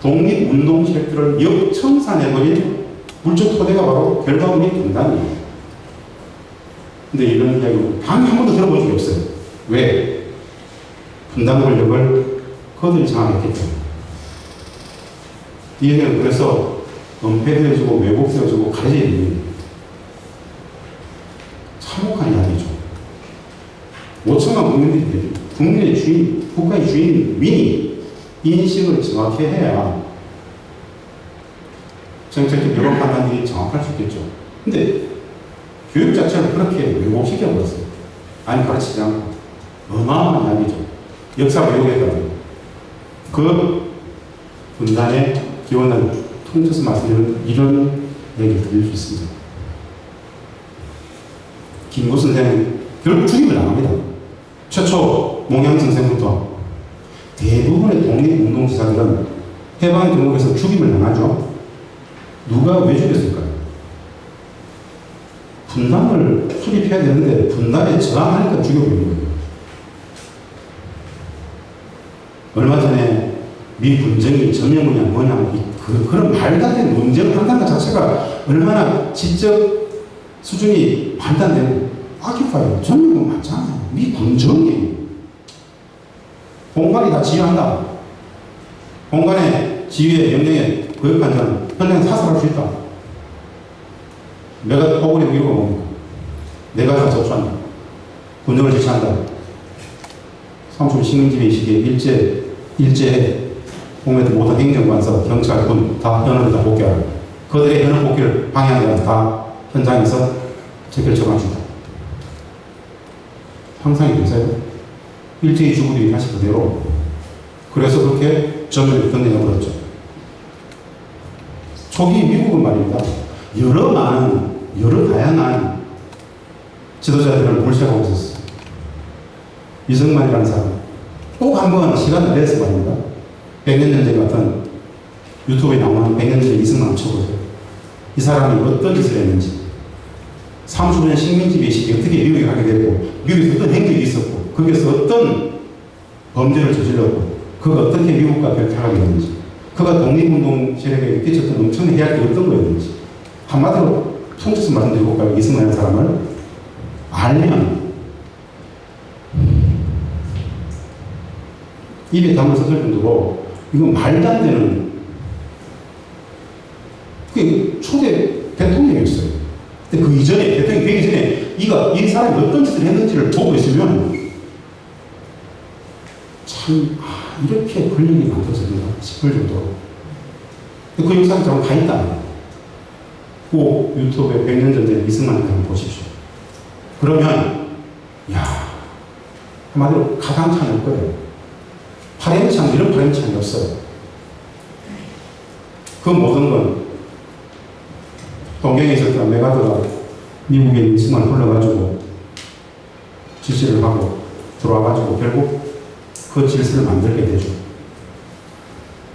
S2: 독립운동 세력들을 역청산해버린 물적 토대가 바로 결과물이 분단이에요. 근데 이런 이야기는 단 한 번도 들어본 적이 없어요. 왜? 분단 권력을 그들이 장악했기 때문에. 이 얘기는 그래서 은폐되어지고 왜곡되어지고 가려져 있는 참혹한 이야기죠. 5천만 국민들이, 국민의 주인, 국가의 주인, 민이 인식을 정확히 해야 정책적 여론 판단이 정확할 수 있겠죠. 근데 교육 자체를 그렇게 왜곡시켜버렸어요. 아니, 가르치지 않고. 어마어마한 이야기죠. 역사 왜곡했다고. 그 분단의 기원을 통째서 말씀드리는 이런 얘기를 드릴 수 있습니다. 김구 선생은 결국 죽임을 당합니다. 최초 몽양 선생부터 대부분의 독립운동지사들은 해방 경국에서 죽임을 당하죠. 누가 왜 죽였을까요? 분단을 수립해야 되는데 분단에 저항하니까 죽여버린 거예요. 얼마 전에 미 분쟁이 전면이냐 뭐냐 그런 말도 안 되는 논쟁을 한다는 것 자체가 얼마나 지적 수준이 말도 안 되는 악기파예요. 전면은 맞잖아요. 미 분쟁이에요. 공간이 다 지휘한다. 공간의 지휘의 명령에 거역한 자는 현장에 사살할 수 있다. 내가 포고리 이유가 뭡니까? 내가 다 접수한다. 군정을 지시한다. 삼촌 식민지배 시기에 일제에 공매도 모든 행정관서, 경찰, 군 다 현업을 다 복귀하라. 그들의 현업 복귀를 방해하는 다 현장에서 제결 처방한다. 상상이 되세요? 일제히 주부들이 다시 그대로. 그래서 그렇게 전면을 끝내버렸죠. 초기 미국은 말입니다. 여러 다양한 지도자들을 몰시하고 있었어요. 이승만이라는 사람. 꼭 한번 시간을 내서 말입니다. 백년전쟁 같은 유튜브에 나오는 백년전쟁 이승만 쳐보세요. 이 사람이 어떤 짓을 했는지, 30년 식민지배 시기에 어떻게 미국에 가게 됐고, 미국에서 어떤 행적이 있었고, 거기서 어떤 범죄를 저질렀고, 그가 어떻게 미국과 결탁하게 됐는지, 그가 독립운동 세력에 끼쳤던 엄청난 해악이 어떤 거였는지, 한마디로 통째서 말씀드리고 가요. 이승만이라는 사람을 알면 입에 담을 섰을 정도로 이건 말도 안 되는 그게 초대 대통령이었어요. 근데 그 이전에 대통령이 되기 전에 이 사람이 어떤 짓을 했는지를 보고 있으면 참 이렇게 권력이 만들어졌나 싶을 정도로 그 영상이 좀 다 있다. 꼭 유튜브에 100년 전에 이승만을 한번 보십시오. 그러면 한마디로 가당창이 올 거예요. 파렴치한 이런 파렴치한이 없어요. 그 모든 건 동경에 있었던 메가드가 미국에 이승만을 불러가지고 지시를 하고 들어와가지고 결국 그 질서를 만들게 되죠.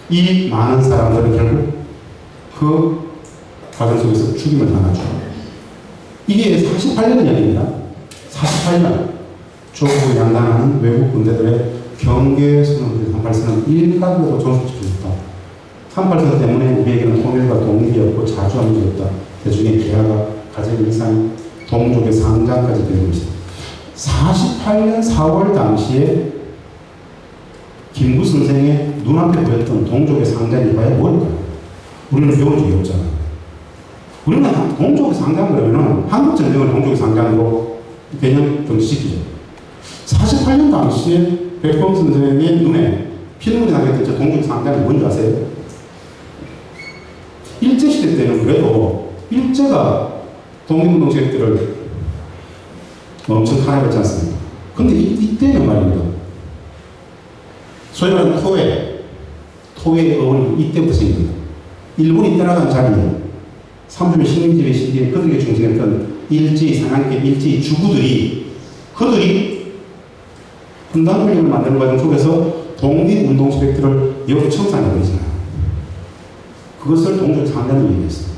S2: 이 많은 사람들은 결국 그 과정 속에서 죽임을 당하죠. 이게 48년 이야기입니다. 48년 조국 양당하는 외국 군대들의 경계 선언들 38선은 일각으로 종속시켰다. 38선 때문에 우리에게는 통일과 독립이 없고 자주한 문제 없다. 대중의 개화가 가정 이상 동족의 상장까지 되는 것이다. 48년 4월 당시에 김구 선생의 눈앞에 보였던 동족의 상장이 과연 뭘까요? 우리는 배운 적이 없잖아요. 우리는 동족의 상장 그러면은 한국전쟁을 동족의 상장으로 개념 정지시키죠. 48년 당시에 백범 선생의 눈에 피눈물이 나게 됐죠. 동족의 상장이 뭔지 아세요? 일제시대 때는 그래도 일제가 독립운동 세력들을 엄청 탄압했지 않습니까? 근데 이때는 말입니다. 소위 말하는 토의 어원이 이때부터 생깁니다. 일본이 떠나간 자리에 30년 식민지배 시기에 그들에게 중심했던 일제히 상한계, 일제히 주구들이 그들이 분단 권력을 만드는 과정 속에서 독립운동 세력들을 역청산해버리잖아요. 그것을 동족 상단을 얘기했어요.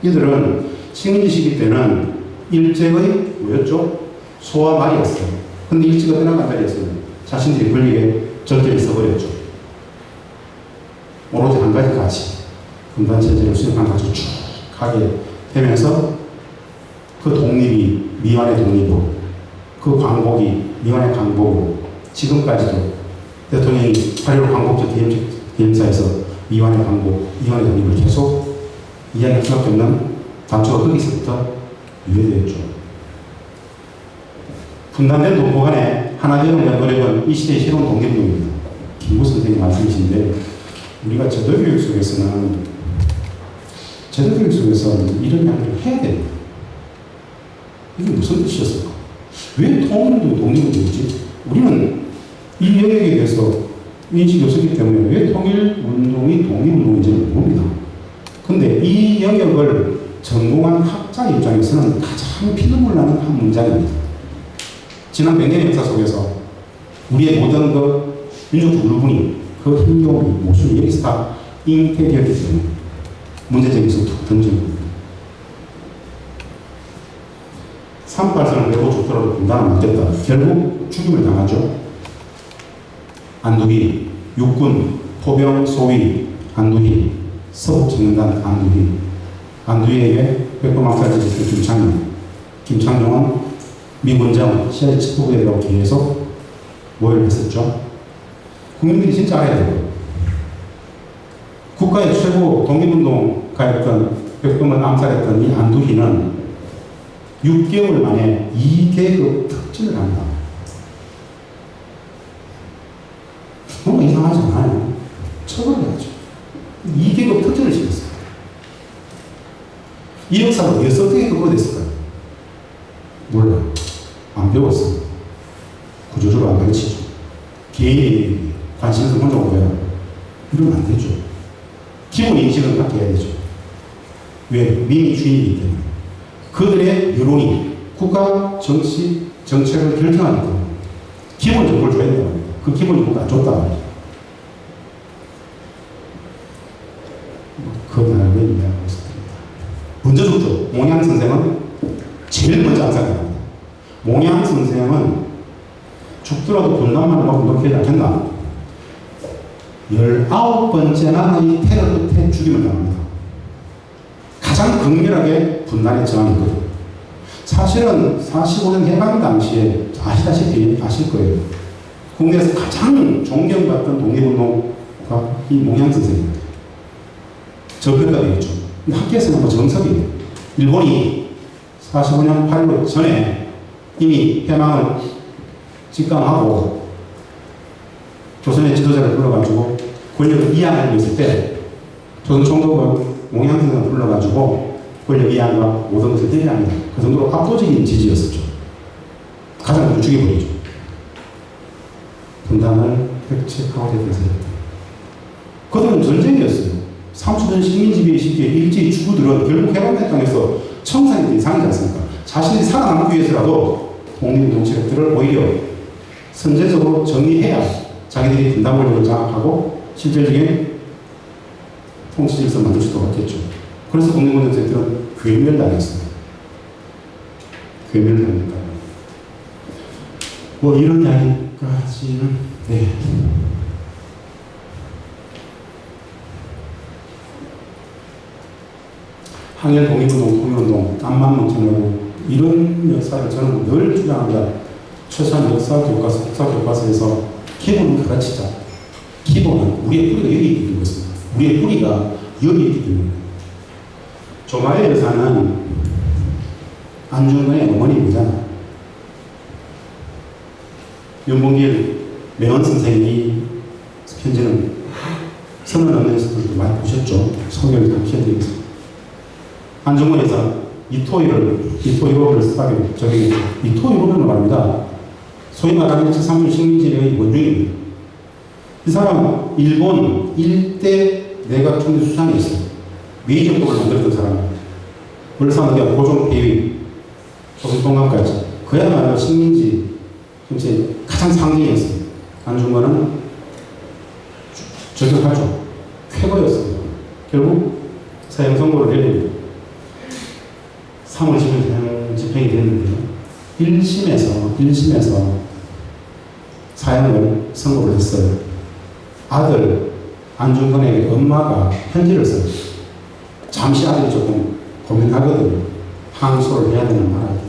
S2: 이들은 식민지 시기 때는 일제의 뭐였죠? 소와 말이었어요. 근데 일제가 떠나간 자리였어요. 자신들이 권력에 절대를 써버렸죠. 오로지 한 가지 가치, 분단 체제를 수행한 가치 쭉 가게 되면서 그 독립이 미완의 독립으로, 그 광복이 미완의 광복으로, 지금까지도 대통령이 8.15 광복절 기념사에서 미완의 광복, 미완의 독립을 계속 이야기할 수밖에 없는 단초가 거기서부터 유래되었죠. 분단된 동포 간에 하나 되는 노력은 이 시대의 새로운 독립운동입니다. 김구 선생님 말씀이신데, 우리가 제도교육 속에서는 이런 이야기를 해야 됩니다. 이게 무슨 뜻이었을까? 왜 통일운동이 독립운동이지? 우리는 이 영역에 대해서 인식이 없었기 때문에 왜 통일운동이 독립운동인지는 모릅니다. 근데 이 영역을 전공한 학자 입장에서는 가장 피눈물 나는 한 문장입니다. 지난 100년의 역사 속에서 우리의 모든 그 민족적 울분이, 그 힘겨움이, 모순이 여기서 다 잉태되었기 때문에 문제점에서 툭 던지는 겁니다. 38선을 외고 죽더라도 분단은 안 됐다. 결국 죽임을 당하죠. 안두희, 육군, 포병, 소위, 안두희, 서북청년단 안두희, 안두희에게 백범학살을 짓은 김창룡은 미군정 CI-19부대라고 계속 모여를 했었죠. 국민들이 진짜 알아야 돼요. 국가의 최고 독립운동가였던 백범을 암살했던 이 안두희는 6개월 만에 2계급 특진을 합니다. 뭔가 이상하지 않아요? 처벌해야죠. 2계급 특진을 시켰어요. 이 역사가 어떻게 그거 됐을까요? 몰라요. 안 배웠어요. 구조적으로 안 가르치죠. 개인의 관심에서 혼자 오고요. 이러면 안 되죠. 기본 인식은 갖게 해야 되죠. 왜? 민이 주인이기 때문에. 그들의 여론이 국가 정치 정책을 결정하기 때문에 기본 정보를 줘야 된다고 합니다. 그 기본 정보가 안 줬다고 합니다. 그 나라를 이야기하고 있습니다. 먼저 죽죠. 몽양 선생은 제일 먼저 암살합니다. 몽양 선생은 죽더라도 분단만을 막 이렇게 않겠나? 19번째나 이 테러 끝에 죽임을 당합니다. 가장 극렬하게 분단에 저항했거든요. 사실은 45년 해방 당시에 아시다시피 아실 거예요. 국내에서 가장 존경받던 독립운동가 이 몽양 선생입니다. 저변가 되겠죠. 학교에서는 뭐 정석이에요. 일본이 45년 8.15 전에 이미 해방을 직감하고 조선의 지도자를 불러가지고 권력을 이양하고 있을 때 조선 총독은 몽양 선생을 불러가지고 권력 이양과 모든 것을 대리합니다. 그 정도로 압도적인 지지였었죠. 가장 먼저 죽여버리죠. 분단을 획책하고 대표했습니다. 그들은 전쟁이었어요. 삼수전 식민지배 시기에 일제히 주구들은 결국 해방된 땅에서 청산이 이상이지 않습니까? 자신이 살아남기 위해서라도 독립운동 세력들을 오히려 선제적으로 정리해야 자기들이 분단 권력을 장악하고 실질적인 통치 질서를 만들 수도 있겠죠. 그래서 독립운동 세력들은 괴멸당했습니다. 괴멸당했다. 뭐 이런 이야기까지는 네. 항일 독립운동, 통일운동, 땀만 뭉쳐내고 이런 역사를 저는 늘 주장합니다. 최소한 역사 교과서, 국사 교과서에서 기본을 가르치자. 기본은 우리의 뿌리가 여기 있기 때문에 있습니다. 우리의 뿌리가 여기 있기 때문에. 조마의 여사는 안중근의 어머니입니다. 윤봉길 명언 선생이 편지는 선을 넘는 분들도 많이 보셨죠. 소개를 담겨드리겠습니다. 안중근 여사 이토1호를 쓰다가 저기 이토1호는 말입니다. 소위 말하는 제3일 식민지의 원흉입니다. 이 사람은 일본 일대 내각 총리 수장이었어요. 메이저급을 만들었던 사람입니다. 월사노기와 고종폐위, 조선통합까지 그야말로 식민지 전체 가장 상징이었어요. 안중근은 저격하죠. 쾌거였어요. 결국 사형 선고를 내립니다. 3월 10일 집행이 됐는데요. 1심에서 사형을 선고를 했어요. 아들 안중근에게 엄마가 편지를 써요. 잠시 아들이 조금 고민하거든요. 항소를 해야 되는 나라다.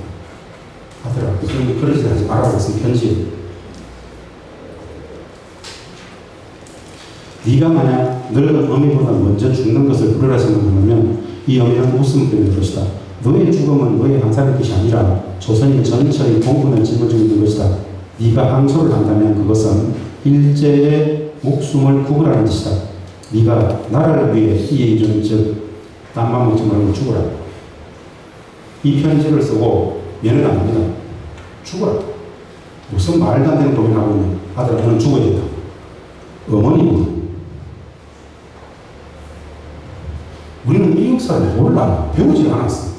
S2: 아들아, 그러지 하지 말라고 했으면 편지. 네가 만약 늙은 어미보다 먼저 죽는 것을 그러라 생각하면 이 어미는 웃음 때문일 것이다. 너의 죽음은 너의 한 사람의 것이 아니라 조선인 전체의 공분을 짊어지고 있는 것이다. 네가 항소를 한다면 그것은 일제의 목숨을 구분하는 짓이다. 네가 나라를 위해 이에 이르는 즉 땀만 먹지 말고 죽어라. 이 편지를 쓰고 면회 안 합니다. 죽어라. 무슨 말도 안 되는 고민을 하고 있는 아들아, 너는 죽어야 된다. 어머니입니다. 우리는 이 역사를 몰라. 배우지 않았어.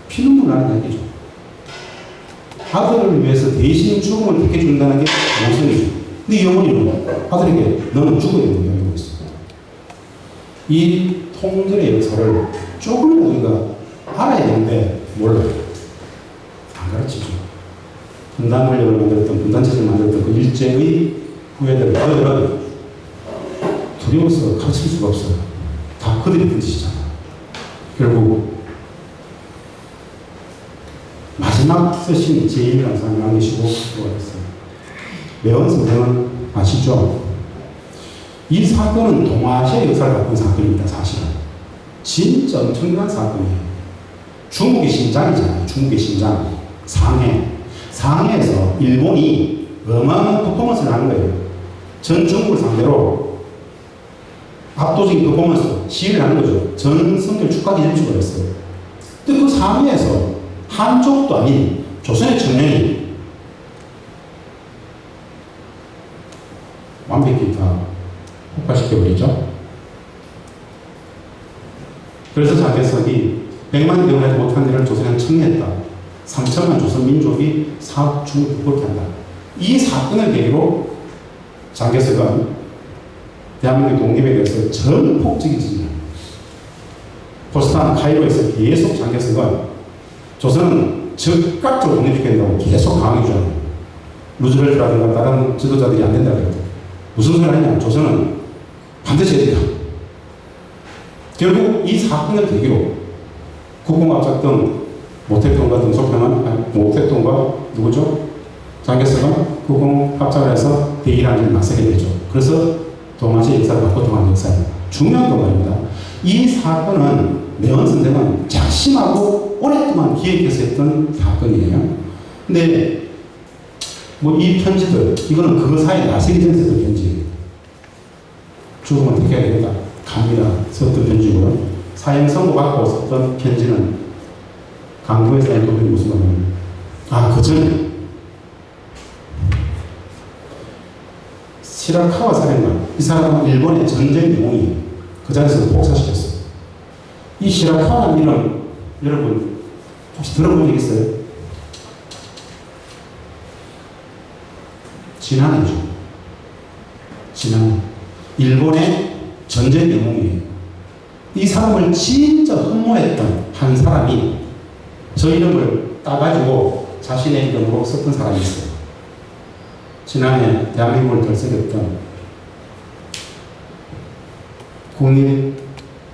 S2: 피눈물 나는 얘기죠. 아들을 위해서 대신 죽음을 택해 준다는 게 모성이죠. 근데 이 어머니는 아들에게 너는 죽어야 된다고 이야기하고 있어요. 이 통일의 역사를 조금 우리가 알아야 되는데 몰라요. 안 가르치죠. 분단 권력을 만들었던, 분단체제를 만들었던 그 일제의 후예들, 그들은 두려워서 가르칠 수가 없어요. 다 그들이 던지시잖아요. 결국 마지막 쓰신 제1이라는 사람이 남기시고 돌아갔어요. 매원 선생은 아시죠? 이 사건은 동아시아 역사를 갖고 있는 사건입니다. 사실은 진짜 엄청난 사건이에요. 중국의 심장이잖아요. 중국의 심장. 상해에서 일본이 어마어마한 퍼포먼스를 하는 거예요. 전 중국을 상대로 압도적인 퍼포먼스, 시위를 하는 거죠. 전 성별 축하기 일주가 했어요. 근데 그 상해에서 한쪽도 아닌 조선의 청년이 완벽히 다 폭발시켜버리죠. 그래서 장개석이 100만 대원하지 못한 일을 조선에 청리했다. 3천만 조선 민족이 사업 중을 그렇게 한다. 이 사건을 계기로 장개석은 대한민국 독립에 대해서 전폭적인 지지를 포스탄 카이로에서 계속 장개석은 조선은 즉각적으로 독립시켜야 된다고 계속 강하게 루즈벨트라든가 다른 지도자들이 안 된다고 했고 무슨 소리 하냐. 조선은 반드시 해야 된다. 결국 이 사건을 계기로 국공합작등 모택동과 등소평은 모택동과 누구죠? 장개석은 국공합작을 해서 대일항전을 나서게 되죠. 그래서 동아시아 역사를 바꿔통한 역사입니다. 중요한 건 말입니다. 이 사건은 매원 선생은 작심하고 오랫동안 기획해서 했던 사건이에요. 근데 뭐 이 편지들, 이거는 그 사이에 나서기 전에 썼던 편지예요. 죽으면 어떻게 해야 되겠다. 갑니다. 썼던 편지고요. 사형 선고받고 썼던 편지는 강부의 사형 도둑이 무슨 말이에요? 그 전에 시라카와 사령관, 이 사람은 일본의 전쟁 영웅이에요. 그 자리에서 복사시켰어요. 이 시라카라는 이름, 여러분 혹시 들어본 적 있어요? 진안이죠. 진안. 일본의 전쟁 영웅이에요. 이 사람을 진짜 흠모했던 한 사람이 저 이름을 따가지고 자신의 이름으로 썼던 사람이 있어요. 지난해 대한민국을 결석했던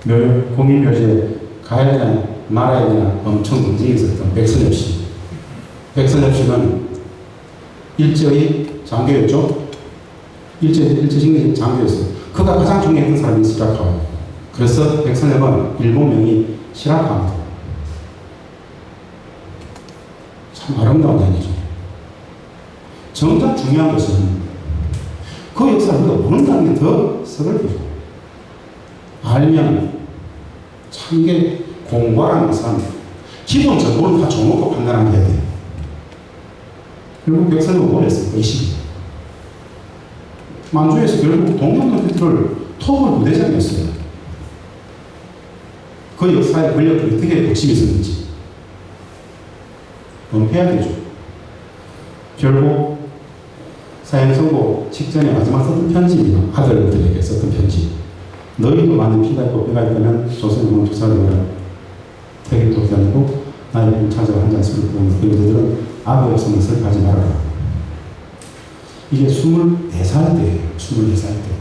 S2: 공인묘지에 가야 되나 말아야 되나 엄청 논쟁이 있었던 백선엽 씨. 백선엽 씨는 일제의 장교였죠. 일제식민 장교였어요. 그가 가장 중요했던 사람이 시라카와예요. 그래서 백선엽은 일본명이 시라카입니다. 참 아름다운 얘기죠. 정작 중요한 것은 그 역사를 우리가 모른다는 게 더 서글프죠. 알면 참 이게 공부하는 것은 기본 정보를 다 줘놓고 판단하는 게 돼요. 결국 백선엽은 뭘 했습니까? 이 시기. 만주에서 결국 동양권 팬들을 토벌 부대장이었어요. 그 역사의 권력들이 어떻게 욕심이 있었는지 은폐해야 되죠. 결국 사형 선고 직전에 마지막 썼던 편지입니다. 아들들에게 썼던 편지. 너희도 많은 피가 있고 뼈가 있다면 조선의 투사를 해라. 태길도 기다리고 나의 찾아와 한 잔 술을 부으면 너희들은 아버의 없으면 슬퍼하지 말아라. 이게 24살 때예요. 24살 때.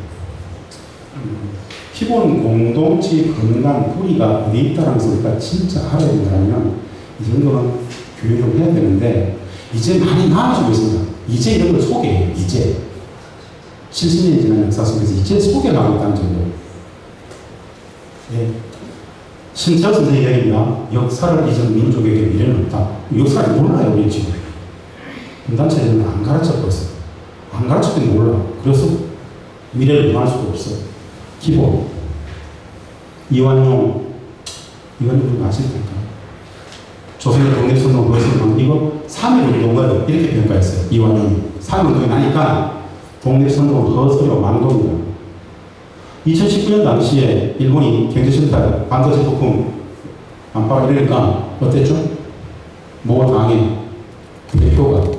S2: 기본 공동체 건강 뿌리가 어디 있다는 것을 우리가 진짜 알아야 된다면 이 정도는 교육을 해야 되는데 이제 많이 나아지고 있습니다. 이제 이런 걸 소개해요. 이제 70년 지난 역사 속에서 이제 소개하고 있다는 정도. 예. 신철 선생의 이야기입니다. 역사를 잊은 민족에게 미래는 없다. 역사를 몰라요, 우리 지금. 분단체에는 안 가르쳤고 있어요. 안 가르쳤긴 몰라. 그래서 미래를 임할 수도 없어. 기본. 이완용 분 아실 텐가? 조선의 독립선동, 노선동, 이거 3.1운동을 이렇게 평가했어요. 이완용이. 3.1운동이 나니까 독립선동은 허설이고 망동이다. 2019년 당시에 일본이 경제실패, 반도체 부품 안팎 이러니까 어땠죠? 모 당의 대표가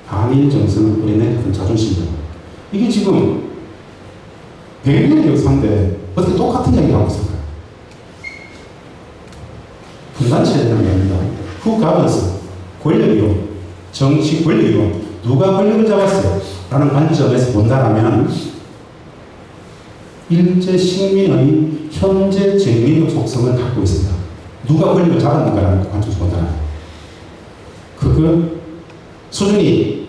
S2: 한일 정서는 우리네 같은 자존심이다. 이게 지금 100년의 역사인데 어떻게 똑같은 이야기를 하고 있을까요? 분단체에 대한 이야기입니다. 후가면서 권력이요, 정치 권력이요, 누가 권력을 잡았어요? 라는 관점에서 본다라면 일제 식민의 현재 정민적 속성을 갖고 있습니다. 누가 권력을 잡았는가라는 관점에서 본다라면 그 수준이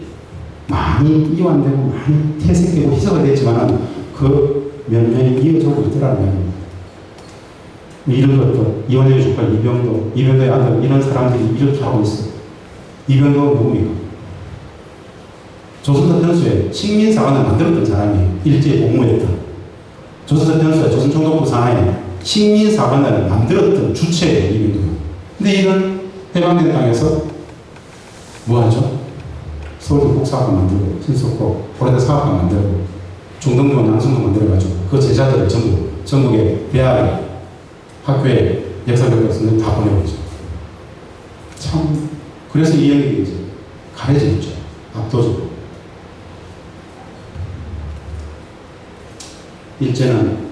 S2: 많이 이완되고 많이 퇴색되고 희석이 됐지만 그 면면이 이어지고 있더라는 이야기입니다. 이런 것도 이완용의 조카 이병도의 아들 이런 사람들이 이렇게 하고 있어요. 이병도가 누굽니까? 조선사 편수에 식민사관을 만들었던 사람이 일제에 복무했던 조선사 편수에 조선총독부 산하에 식민사관을 만들었던 주체예요. 이병도가. 근데 이런 해방된 땅에서 뭐하죠? 서울대 국사학과 만들고 신석고 고려대 사학과 만들고 중등부 양성도 만들어가지고 그 제자들을 전국의 대학 학교에 역사교육 선생님 다 보내고 있죠. 참 그래서 이 얘기 이제 가려져 있죠. 압도적으로. 일제는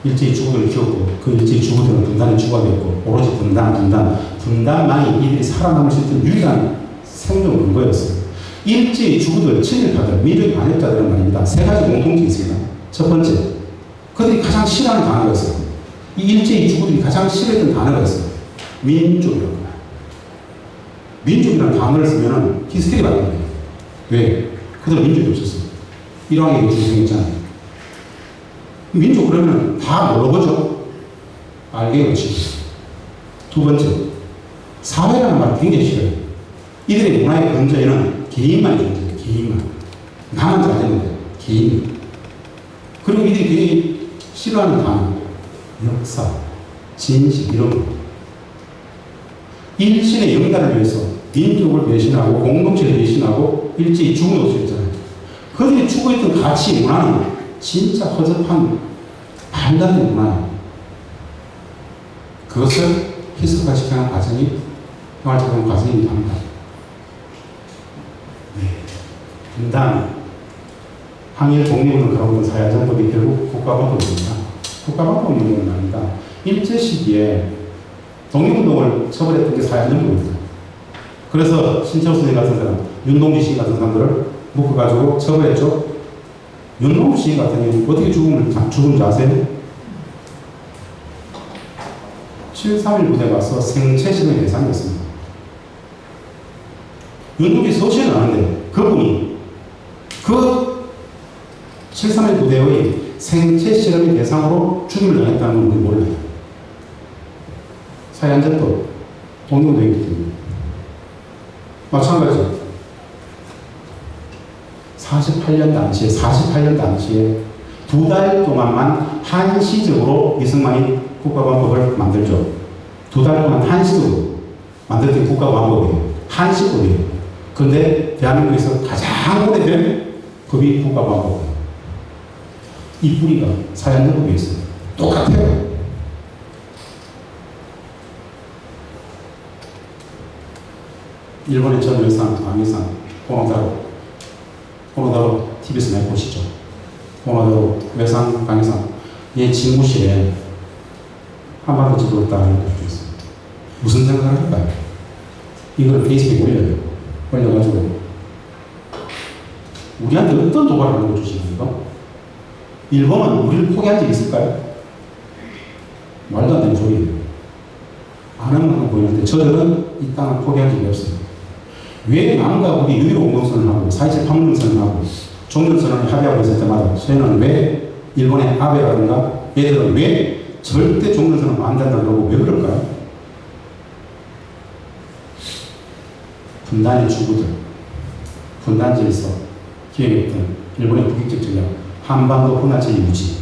S2: 일제의 주부들을 키웠고 그 일제의 주부들은 분단의 주가 되었고 오로지 분단만이 이들이 살아남을 수 있는 유일한 생존 근거였어요. 일제의 주부들, 친일파들, 민족의 반역자들은 말입니다. 세 가지 공통점이 있습니다. 첫 번째, 그들이 가장 싫어하는 단어가 있어요. 이 일제의 주부들이 가장 싫어했던 단어가 있어요. 민족이라고 해요. 민족이라는 단어를 쓰면 히스테리 받는 거예요. 왜? 그들 민족이 없었어요. 일왕의 중심이잖아요. 민족 그러면 다 뭘로 보죠? 알게 것이. 두 번째, 사회라는 말을 굉장히 싫어요. 이들의 문화의 근저에는 개인만이 존재해요. 개인만. 나만 잘 되는데 개인. 그리고 이들이 굉장히 싫어하는 단어, 역사, 진실 이런 거. 일신의 영달을 위해서 민족을 배신하고 공동체를 배신하고 일제히 죽은 것이었잖아요. 그들이 추구했던 가치, 문화는 진짜 허접한 말도 안 되는 문화예요. 그것을 희석화시키는 과정이 평화적인 과정이기도 합니다. 분단, 항일 독립을 걸어오는 사회안전법이 결국 국가법입니다. 국가법은 이유는 아닙니다. 일제 시기에 독립운동을 처벌했던 게 사회안전법입니다. 그래서 신철 선생 같은 사람, 윤동주 시인 같은 사람들을 묶어가지고 처벌했죠. 윤동주 시인 같은 경우는 어떻게 죽은 줄 아세요? 7.3.1 부대 가서 생체실의 대상이었습니다. 윤동주 서시는 아는데 그분이 그 7.3.1 부대의 생체 실험의 대상으로 죽임을 당했다는 건 몰라요. 사회안전법, 독립운동이기 때문에. 마찬가지죠. 48년 당시에 2달 동안만 한시적으로 이승만이 국가보안법을 만들죠. 2달 동안 한시적으로 만들었던 국가보안법이에요. 한시법이에요. 그런데 대한민국에서 가장 오래된 법이 국가보안법이에요. 이 뿌리가 사회안전법에 있어요. 똑같아요. 일본의 전 외상, 강의상, 호노다로 TV에서 많이 보시죠. 호노다로 외상, 강의상, 얘 집무실에 한반도 지도를 따르는 걸 있어요. 무슨 생각을 할까요? 이걸 페이스북에 올려가지고 우리한테 어떤 도발을 하는 거 주시는 거? 일본은 우리를 포기한 적이 있을까요? 말도 안 되는 소리예요. 아는 만큼 보이는데 저들은 이 땅을 포기한 적이 없어요. 왜 남과 우리 유일로 공동선언을 하고 4.27 판문선언을 하고 종전선언을 합의하고 있을 때마다 저희는 왜 일본의 아베라든가 얘들은 왜 절대 종전선언을 안 된다고 그러고 왜 그럴까요? 분단의 주구들, 분단 질서, 기획했던 일본의 북익적 전략, 한반도 분화체제 유지,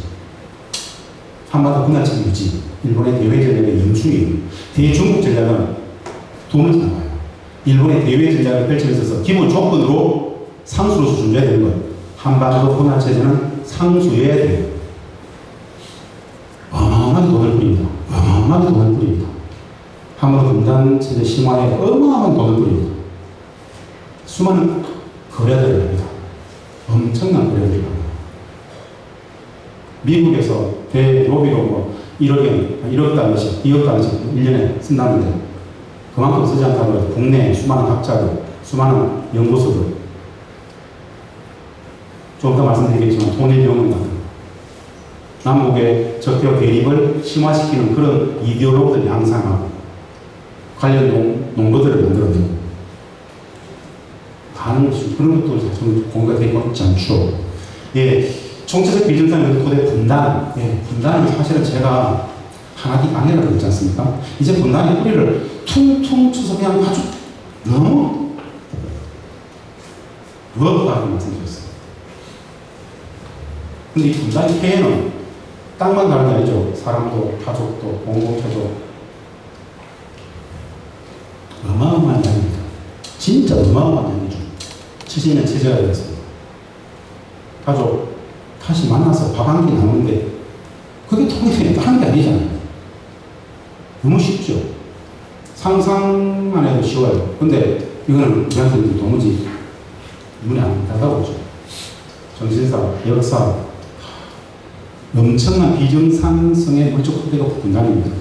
S2: 한반도 분화체제 유지, 일본의 대외 전략의 영충이에요. 대중국 전략은 돈을 나와요. 일본의 대외 전략을 펼쳐 있어서 기본 조건으로 상수로서 존재해야 되는 거예요. 한반도 분화체제는 상수여야 돼요. 어마어마하게 돈을 뿌립니다. 어마어마하게 돈을 뿌립니다. 한반도 분단체제 심화에 어마어마한 돈을 뿌립니다. 수많은 거래들을 합니다. 엄청난 거래들을 합니다. 미국에서 대로비로 뭐 1억 달러씩, 2억 달러씩 1년에 쓴다는데 그만큼 쓰지 않다고 해서 국내 수많은 학자들, 수많은 연구소들 좀 더 말씀드리겠지만 통일 병원 같은 남북의 적대와 대립을 심화시키는 그런 이데올로그들 양상하고 관련 농도들을 만들어내고 하는 것이 그런 것도 좀 공부가 되고 있지 않죠. 예, 총체적 비정상의 토대 분단. 예, 분단은 사실은 제가 하나씩 아니라고 그랬지 않습니까? 이제 분단의 뿌리를 퉁퉁 쳐서 그냥 아주 너무 무겁다고 말씀드렸어요. 근데 이 분단의 폐해는 땅만 다른 게 아니죠. 사람도, 가족도, 공동체도 어마어마한 양입니다. 진짜 어마어마한 양이죠. 70년 체제가 되었습니다. 가족 다시 만나서 밥 한 끼 나누는데 그게 통일이 하는 게 아니잖아요. 너무 쉽죠. 상상만 해도 쉬워요. 근데 이거는 우리한테는 도무지 눈에 안 다가오죠. 정신사, 역사, 엄청난 비정상성의 물적 토대가 분단입니다.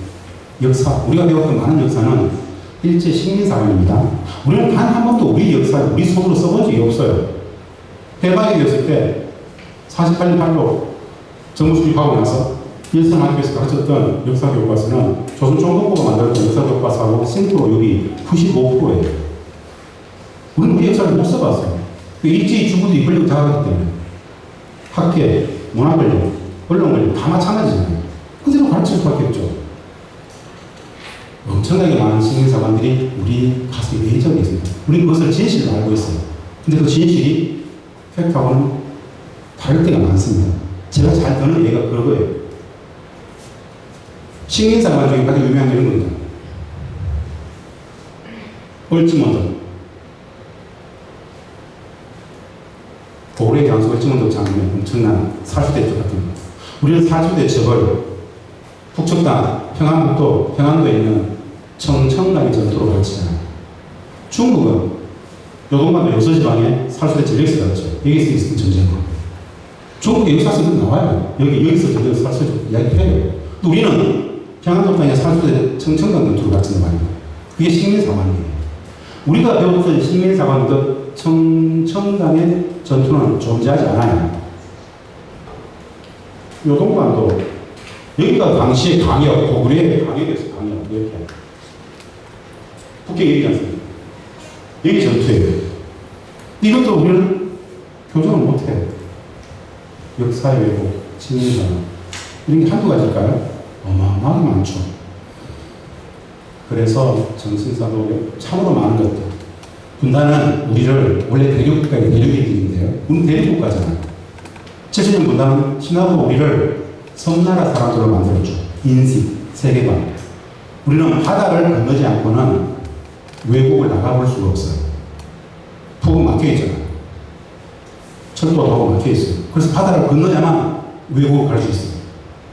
S2: 역사, 우리가 배웠던 많은 역사는 일제 식민사관입니다. 우리는 단 한 번도 우리 역사를 우리 손으로 써본 적이 없어요. 해방이 되었을 때 48년 8로 정부 수립하고 나서 일선학교에서 가르쳤던 역사 교과서는 조선 총독부가 만들었던 역사 교과서하고 싱크로율이 95%예요. 우리는 그 역사를 못 써봤어요. 일제히 주부들이 권력을 장악했기 때문에 학회, 문화 권력, 언론 권력 다 마찬가지잖아요. 그대로 가르칠 수밖에 없죠. 엄청나게 많은 식민사관들이 우리 가슴에 내적이 있습니다. 우리는 그것을 진실로 알고 있어요. 근데 그 진실이 팩트하고는 다를 때가 많습니다. 제가 잘 드는 예가 그거예요. 식민사관 중에 가장 유명한 게 이런 겁니다. 얼지먼덕. 고구려의 장수 얼지먼덕 장면 엄청난 살수대 같은 거. 우리는 살수대 저걸 북측단, 평안도에 있는 청천각의 전투로 가르치잖아요. 중국은 요동반도 요서지방에 살수대 전력에서 가르쳐. 여기서 있었던 전쟁으로. 중국의 역사서도 나와요. 여기서 전쟁에서 살수대 이야기해요. 또 우리는 평안도 땅에 살수대 청천각 전투로 가르치는 말이에요. 그게 식민사관이에요. 우리가 배웠던 식민사관도 청천각의 전투는 존재하지 않아요. 요동반도 여기가 당시에 강역, 고구려의 강역이었어요. 강역, 이렇게. 북경 얘기지 않습니까? 여기 전투예요. 이것도 우리는 교정을 못해요. 역사의 왜곡, 식민사관. 이런 게 한두 가지일까요? 어마어마하게 많죠. 그래서 정신사도 참으로 많은 것들. 분단은 우리를 원래 대륙국가의 대륙인데요. 우리는 대륙국가잖아요. 70년 분단은 신화도 우리를 섬나라 사람들로 만들었죠. 인식, 세계관. 우리는 바다를 건너지 않고는 외국을 나가볼 수가 없어요. 북은 막혀있잖아요. 철도도 하고 막혀있어요. 그래서 바다를 건너야만 외국을 갈 수 있어요.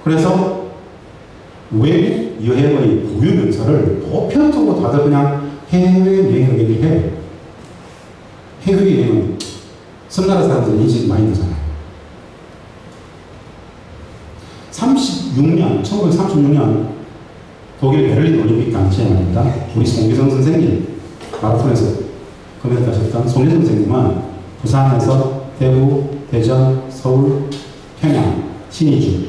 S2: 그래서 외국 여행의 고유 명사를 보편적으로 다들 그냥 해외여행을 얘기해요. 해외여행은 섬나라 사람들 인식이 많이 되잖아요. 1936년 독일 베를린 올림픽 당시에 말입니다. 우리 송기성 선생님, 마라톤에서 금메달하셨던 송기성 선생님은 부산에서 대구, 대전, 서울, 평양, 신의주,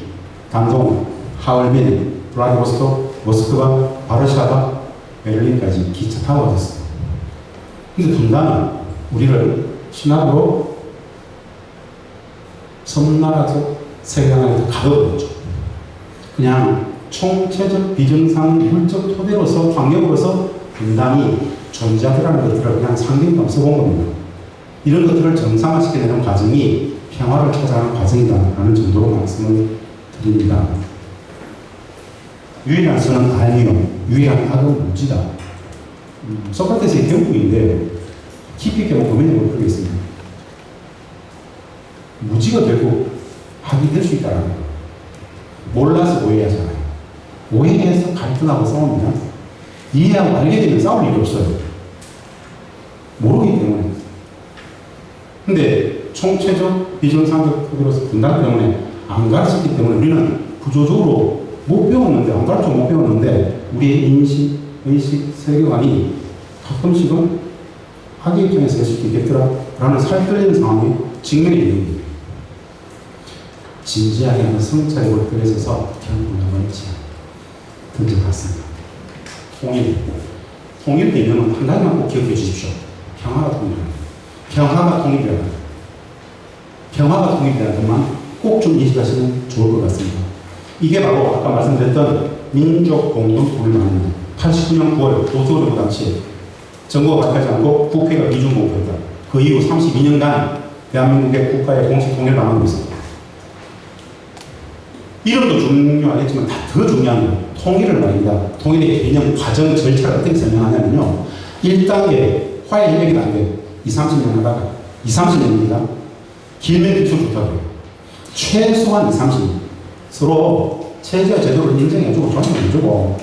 S2: 강동, 하얼빈, 블라디보스토크, 모스크바, 바르샤바, 베를린까지 기차 타고 갔었어요. 근데 분단은 우리를 신학으로 섬나라적 세계관에 가둬버렸죠. 그냥 총체적 비정상 물적 토대로서 환경으로서 분단이 존재하더라는 것들을 그냥 상징감 써본 겁니다. 이런 것들을 정상화시켜내는 과정이 평화를 찾아가는 과정이다라는 정도로 말씀을 드립니다. 유일한 선은 아니요. 유일한 악은 무지다. 소크라테스의 경고인데 깊이 있게 고민해보도록 하겠습니다. 무지가 결국 악이 될 수 있다는 거예요. 몰라서 오해하잖아요. 오해해서 갈등하고 싸웁니다. 이해하고 알게 되면 싸울 일이 없어요. 모르기 때문에. 근데 총체적 비정상적 토대로서 분단 때문에 안 가르쳤기 때문에 우리는 구조적으로 못 배웠는데, 안 가르쳐 못 배웠는데, 우리의 인식, 의식, 세계관이 가끔씩은 학의 입장에서 할 수 있겠더라 라는 살이 떨리는 상황에 직면이 되는 거예요. 진지하게 하는 성찰력을 들여서서 어떻게 하는 건지 던져봤습니다. 통일의 이유는 한 가지만 꼭 기억해 주십시오. 평화가 통일이라는 평화가 통일이라는 평화가 통일이라는 것만 꼭 좀 인식하시면 좋을 것 같습니다. 이게 바로 아까 말씀드렸던 민족 공동 통일만입니다. 89년 9월 도서정부 당시에 정부가 발표하지 않고 국회가 비준 공표했다. 그 이후 32년간 대한민국의 국가의 공식 통일을 막고 있습니다. 이름도 중요하겠지만 더 중요한 건 통일을 말입니다. 통일의 개념, 과정, 절차를 어떻게 설명하냐면요. 1단계 화해 협력이 안 돼요. 20-30년 하다가 20-30년입니다. 길면 기술 좋다고 해요. 최소한 20-30년. 서로 체제와 제도를 인정해주고 존중해주고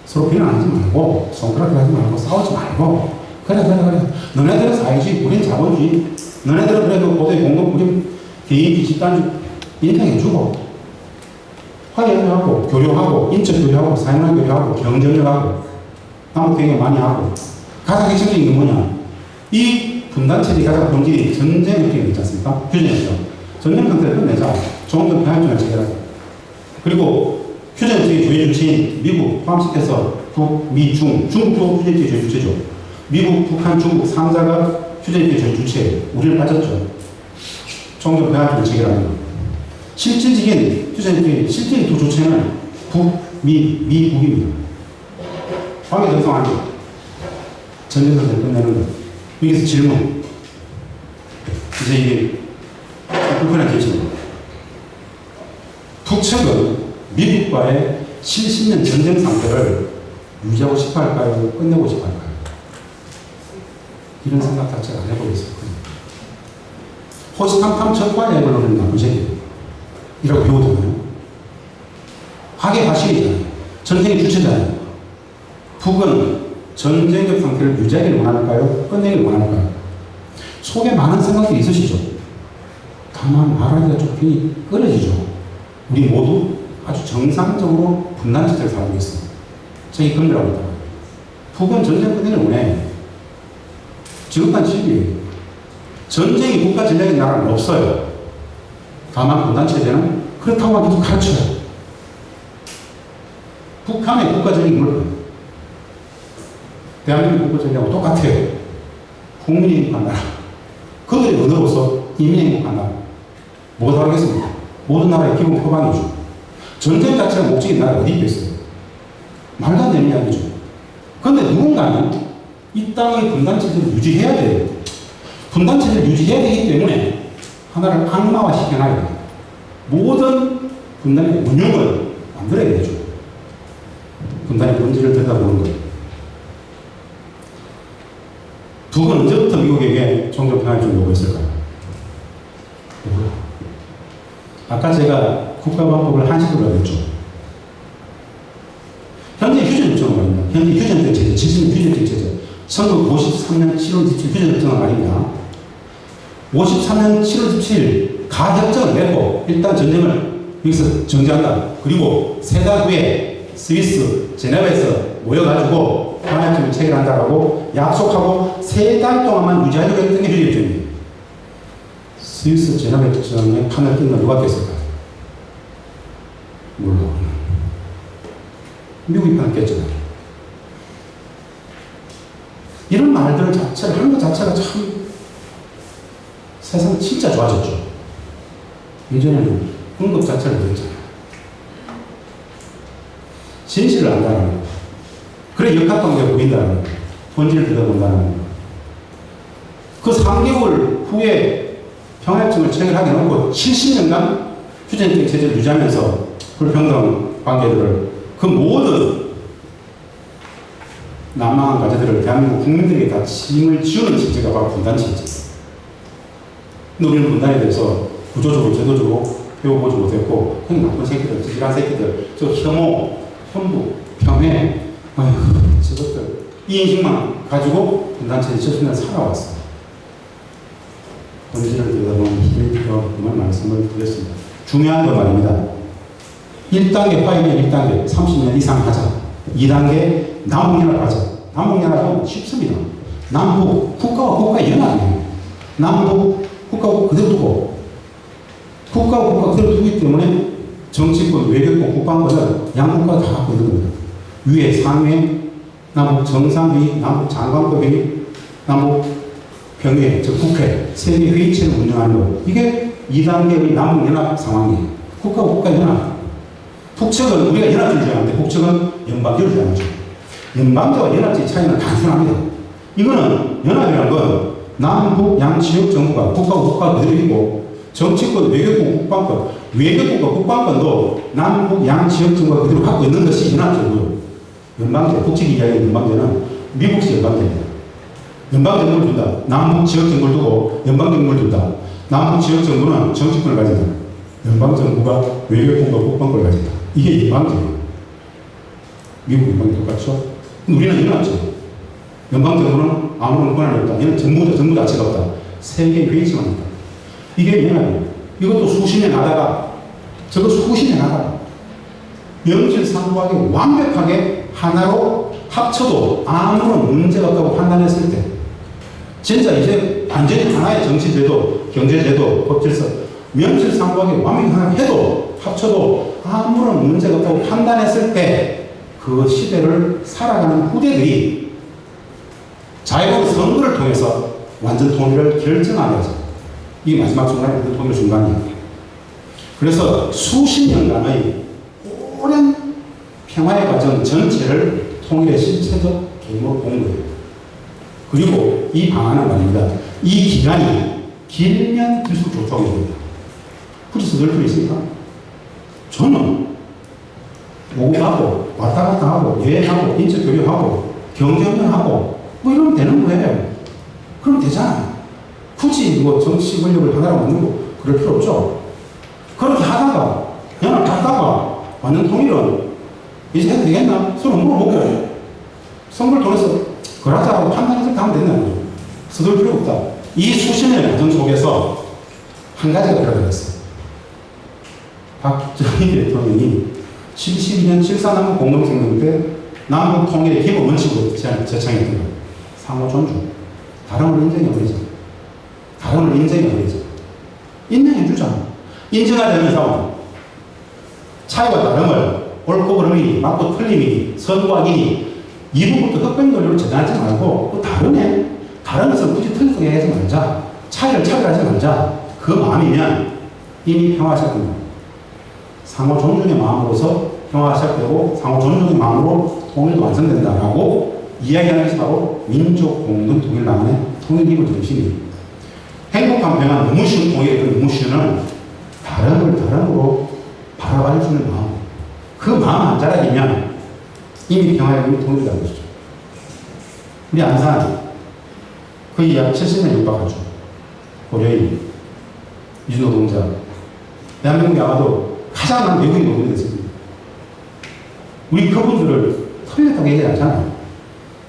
S2: 서로 비난하지 말고 손가락질 하지 말고 싸우지 말고 그래 너네들은 사회주의, 우린 자본주의. 너네들은 그래도 고도의 공동, 우린 개인주의, 집단주의 인정해주고 화해하고 교류하고 인적 교류하고 사회문화 교류하고 경쟁력하고 남북 경쟁 많이 하고 가장 핵심적인 게 뭐냐? 이 분단체제 가장 본질이 전쟁 협정이 있지 않습니까? 휴전협정. 전쟁 상태를 끝내자. 종전 평화협정을 체결하자. 그리고 휴전협정의 주요 주체인 미국 포함시켜서 북, 미, 중국도 휴전협정의 주요 주체죠. 미국, 북한, 중국 3자가 휴전협정의 주요 주체예요. 우리는 빠졌죠. 종전 평화협정을 체결하는 거. 실질적인 휴전협정의 실질의 두 주체는 북, 미, 북입니다. 관계 정상화하죠. 전쟁 상태를 끝내는 거. 여기서 질문. 이제 이게 불편한 계시입니다. 북측은 미국과의 70년 전쟁 상태를 유지하고 싶어 할까요? 끝내고 싶어 할까요? 이런 생각 자체를 안 해보고 있었거든요. 호시탐탐 적과의 해보려는 나쁘지 이라고 배우잖아요. 학의 과실이잖아요. 전쟁의 주체잖아요. 북은 전쟁적 상태를 유지하기를 원할까요? 끝내기를 원할까요? 속에 많은 생각들이 있으시죠? 다만 말하기가 좀 괜히 끊어지죠. 우리 모두 아주 정상적으로 분단 체제를 살고 있습니다. 저기 그런다고 있다. 북은 전쟁 끝내기를 원해. 지금까지 진리예요. 전쟁이 국가 전략인 나라는 없어요. 다만 분단 체제는 그렇다고 계속 가르쳐요. 북한의 국가 전략이 뭘까요? 대한민국 국가 전략하고 똑같아요. 국민이 행복한 나라. 그들의 언어로서 이민이 행복한 나라. 뭐가 다르겠습니까? 모든 나라의 기본 표방이죠. 전쟁 자체가 목적인 나라가 어디 있겠어요? 말도 안 되는 이야기죠. 그런데 누군가는 이 땅의 분단체제를 유지해야 돼요. 분단체제를 유지해야 되기 때문에 하나를 악마화 시켜놔야 돼요. 모든 분단의 운용을 만들어야 되죠. 분단의 본질을 들여다보는 거예요. 북은 언제부터 미국에게 종전평화를 좀 요구했을까요? 아까 제가 국가방법을 한식으로 했죠. 현재 휴전협정은 말입니다. 현재 휴전협정 체제, 70년 휴전협정 체제. 1953년 7월 17일 휴전협정은 말입니다. 53년 7월 17일 가협정을 맺고 일단 전쟁을 여기서 정지한다. 그리고 세 달 후에 스위스, 제네바에서 모여가지고 평화협정을 체결한다라고 약속하고 3달 동안만 유지하려고 했던 게 휴전협정이에요. 스위스 제네바 협정에 판을 뜬 건 누가 깼을까요? 몰라. 미국이 바뀌었잖아요. 이런 말들 자체를 하는 것 자체가 참 세상 진짜 좋아졌죠. 예전에는 언급 자체를 못했잖아요. 진실을 안다는 거. 그래 역학관계가 보인다는 거. 본질을 들여다본다는 거. 그 3개월 후에 평화협정을 체결하게 놓고 70년간 휴전적 체제를 유지하면서 불평등 관계들을 그 모든 난망한 과제들을 대한민국 국민들에게 다 짐을 지우는 체제가 바로 분단 체제입니다. 근데 우리는 분단에 대해서 구조적으로 제도적으로 배워보지 못했고 그냥 나쁜 새끼들, 지질한 새끼들, 저 혐오, 현부, 평해 아휴 저것들 이 인식만 가지고 분단 체제 70년 살아왔어요. 본질을 들여다보는 힘이 필요한 말씀을 드렸습니다. 중요한 건 말입니다. 1단계 화해면 1단계 30년 이상 하자. 2단계 남북연합 하자. 남북연합은 쉽습니다. 남북 국가와 국가 연합이에요. 남북 국가와 국가 그대로 두고 국가와 국가 그대로 두기 때문에 정치권, 외교권, 국방권을 양국가가 다 갖고 있는 겁니다. 위에 상회, 남북 정상회의, 남북 장관급회의, 남북 병회, 즉 국회, 세계 회의체를 운영하는 것. 이게 2단계의 남북연합 상황이에요. 국가와 국가 연합. 북측은 우리가 연합주의를 하는데 북측은 연방주의를 하는 거죠. 연방제와 연합제의 차이는 단순합니다. 이거는 연합이라는 건 남북 양지역 정부가 국가와 국가 그대로 있고 정치권, 외교권, 국방권, 외교권과 국방권도 남북 양지역 정부가 그대로 갖고 있는 것이 연합정부예요. 연방제, 북측 이야기의 연방제는 미국식 연방제입니다. 연방정부를 둔다. 남북 지역정부를 두고 연방정부를 둔다. 남북 지역정부는 정치권을 가진다. 연방정부가 외교권과 국방권을 가진다. 이게 연방제예요. 미국 연방이 똑같죠? 우리는 연합제. 연방정부는 아무런 권한이 없다. 얘는 정부 자체가 없다. 세계 회의체만 있다. 이게 연합이에요. 이것도 수십 년 하다가 저거 수십 년 하다가 명실상부하게 완벽하게 하나로 합쳐도 아무런 문제가 없다고 판단했을 때 진짜 이제 완전히 하나의 정치제도, 경제제도, 법질서 명실상부하게 완벽히 하나 해도 합쳐도 아무런 문제가 없다고 판단했을 때 그 시대를 살아가는 후대들이 자유로운 선거를 통해서 완전 통일을 결정하게 하죠. 이 마지막 순간이 완전 통일 순간이에요. 그래서 수십 년간의 오랜 평화의 과정 전체를 통일의 실체적 계획으로 본 거예요. 그리고 이 방안은 말입니다. 이 기간이 길면 길수록 좋다고 합니다. 굳이 써줄 필요 있습니까? 저는 오고 가고 왔다 갔다 하고 여행하고 인적 교류하고 경제운전하고 뭐 이러면 되는 거예요. 그럼 되잖아요. 굳이 뭐 정치 권력을 하나로 만들고 그럴 필요 없죠. 그렇게 하다가 연합하다가 완전 통일은 이제 해도 되겠나? 서로 물어보고 선거를 통해서 그러자고 판단해서 가면 된다는 거죠. 서둘 필요 없다. 이 수십 년의 과정 속에서 한 가지가 들어갔어요. 박정희 대통령이 72년 7.4 공동성명 때 남북 통일의 기본 원칙으로 제창했던 거예요. 상호 존중. 다름을 인정해버리자. 다름을 인정해버리자. 인정해주자. 인정하자는 싸움. 차이와 다름을 옳고 그름이니 맞고 틀림이니 선과이니 이 부분부터 흑백 논리로 재단하지 말고 또 다르네. 다른 것을 굳이 틀리게 하지 말자. 차이를 차별하지 말자. 그 마음이면 이미 평화 시작됩니다. 상호 존중의 마음으로서 평화가 시작되고 상호 존중의 마음으로 통일도 완성된다라고 이야기하는 것이 바로 민족 공동 통일 방안의 통일 기본 정신입니다. 행복한 평화 너무 쉬운 통일의 너무 쉬운 다름을 다름으로 바라봐 주는 마음. 그 마음 한 자락이면 이미 평화의 이미 통일이라는 것이죠. 우리 안산 거의 약 70년 육박하죠. 고려인, 유노동자, 대한민국에 아마도 가장 많은 외국인 노동이 됐습니다. 우리 그분들을 틀렸다고 얘기하지 않잖아요.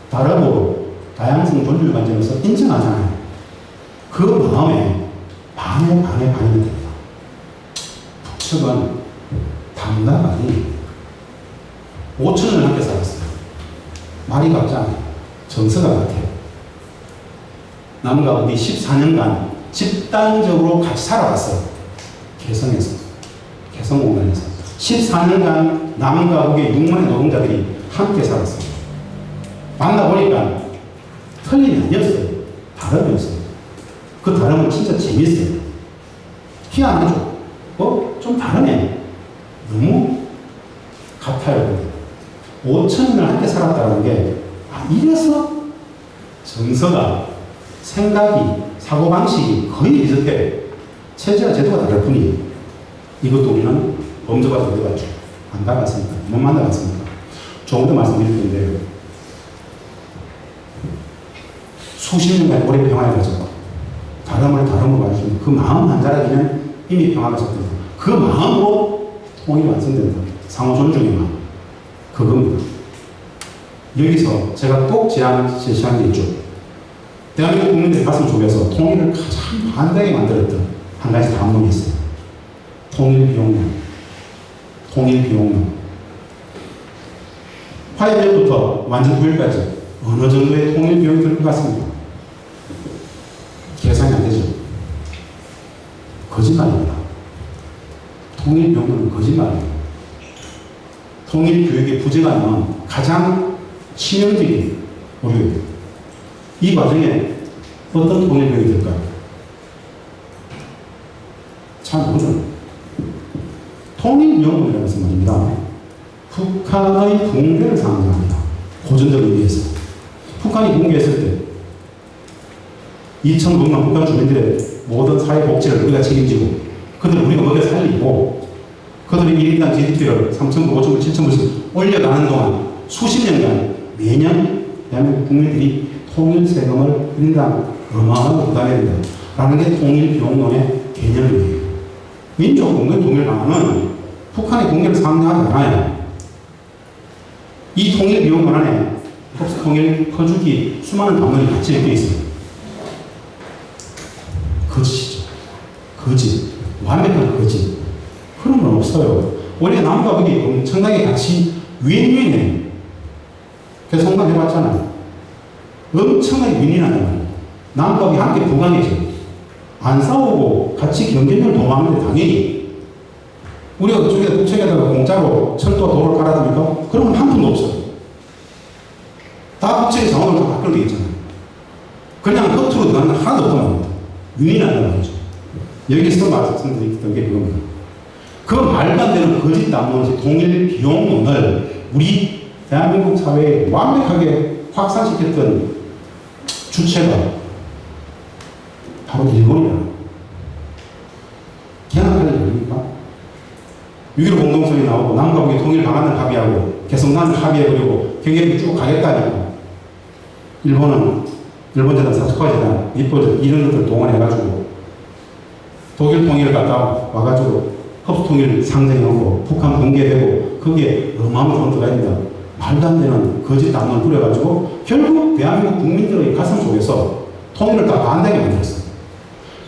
S2: 다르고 다양성 존중 관점에서 인정하잖아요. 그 마음에 반에 반이면 됩니다. 북측은 담담하니 5천년을 함께 살았어요. 말이 같잖아요. 정서가 같아요. 남과 우리 14년간 집단적으로 같이 살아왔어요. 개성에서, 개성 공간에서. 14년간 남과 북의 6만의 노동자들이 함께 살았어요. 만나보니까 틀림이 아니었어요. 다름이었어요. 그 다름은 진짜 재밌어요. 희한하죠? 좀 다르네. 너무 같아요. 5천년을 함께 살았다는 게, 이래서 정서가, 생각이, 사고방식이 거의 비슷해. 체제와 제도가 다를 뿐이에요. 이것도 우리는 범죄가 되어가지고 안 나갔으니까, 못 만나봤으니까. 조금 더 말씀드릴 텐데, 수십 년간 오래 평화에 가지고, 다름을 가지고, 그 마음 한 자락이면 이미 평화가 섰습니다. 그 마음으로 통일이 완성된다. 상호 존중의 마음. 그겁니다. 여기서 제가 꼭 제시한 게 있죠. 대한민국 국민들의 가슴 속에서 통일을 가장 반대하게 만들었던 한 가지 단문이 있어요. 통일비용론. 통일비용론. 화해전부터 완전 통일까지 어느 정도의 통일비용이 들 것 같습니다. 계산이 안 되죠. 거짓말입니다. 통일비용론은 거짓말입니다. 통일교육의 부재가는 가장 치명적인 오류예요. 이 과정에 어떤 통일교육이 될까요? 잘 모르죠. 통일연구이라는 것은 말입니다. 북한의 붕괴를 상징합니다. 고전적 의미에서. 북한이 붕괴했을 때 2,500만 북한 주민들의 모든 사회복지를 우리가 책임지고 그들을 우리가 먹여 살리고 그들의 1인당 GDP를 3,000불, 5,000불, 7,000불씩 올려가는 동안 수십 년간 매년 대한민국 국민들이 통일 세금을 1인당 어마어마하게 부담해야 된다. 라는 게 통일비용론의 개념이에요. 민족 공동 통일 방안은 북한의 공개를 상정하지 않아요. 이 통일비용론 안에 통일 퍼주기 수많은 단어들이 같이 엮여 있어요. 거짓이죠. 거짓. 완벽한 거짓. 그런 건 없어요. 원래 남과 북이 엄청나게 같이 윈윈해요. 그래서 성공해봤잖아요. 엄청나게 윈윈하단 말이에요. 남과 북이 함께 부강해져. 안 싸우고 같이 경쟁을 도모하는데 당연히 우리가 그쪽에 북측에다가 공짜로 철도 도로를 깔아줍니까? 그러면 한 푼도 없어요. 다 북측의 자원을 다 바꾸게 있잖아요. 그냥 겉으로 들어가는 하나도 없단 말입니다. 윈윈한단 말이죠. 여기서 말씀드렸던 게 그겁니다. 그 말도 안 되는 거짓 담론에서 통일 비용론을 우리 대한민국 사회에 완벽하게 확산시켰던 주체가 바로 일본이다. 개항할 일이 뭡니까? 6.15 공동선언이 나오고 남과 북의 통일 방안을 합의하고 개성난을 합의해버리고 경계를 쭉 가겠다니까 일본은 일본재단, 사츠카와재단, 일본재단 이런 것들 동원해가지고 독일 통일을 갖다 와가지고 흡수통일 상정해놓고 북한 붕괴되고 거기에 어마어마한 돈 들어가야 된다. 말도 안 되는 거짓 담론을 뿌려가지고 결국 대한민국 국민들의 가슴 속에서 통일을 다 반대하게 만들었어요.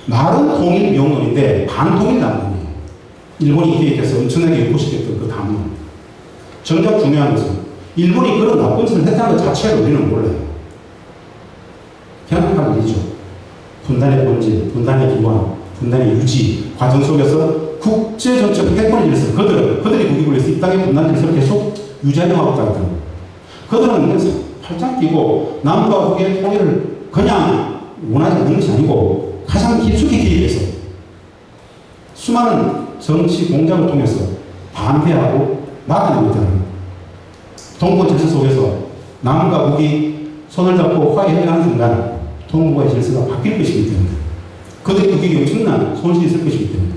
S2: 말은 통일비용론인데 반통일 담론이에요. 일본이 기획해서 엄청나게 유포시켰던 그 담론. 정작 중요한 것은 일본이 그런 나쁜 짓을 했다는 것 자체를 우리는 몰라요. 현혹한 일이죠. 분단의 본질, 분단의 기원, 분단의 유지 과정 속에서 국제정책 패권을 위해서 그들이 국익을 위해서 이 땅의 분단 질서를 계속 유지하려고 하고 그들은 팔짱 끼고 남과 북의 통일을 그냥 원하지 않는 것이 아니고 가장 깊숙이 개입해서 수많은 정치 공작을 통해서 반대하고 막아내고 있다는 동북 질서 속에서 남과 북이 손을 잡고 화해하는 순간 동북의 질서가 바뀔 것이기 때문에 그들의 국익이 엄청난 손실이 있을 것이기 때문에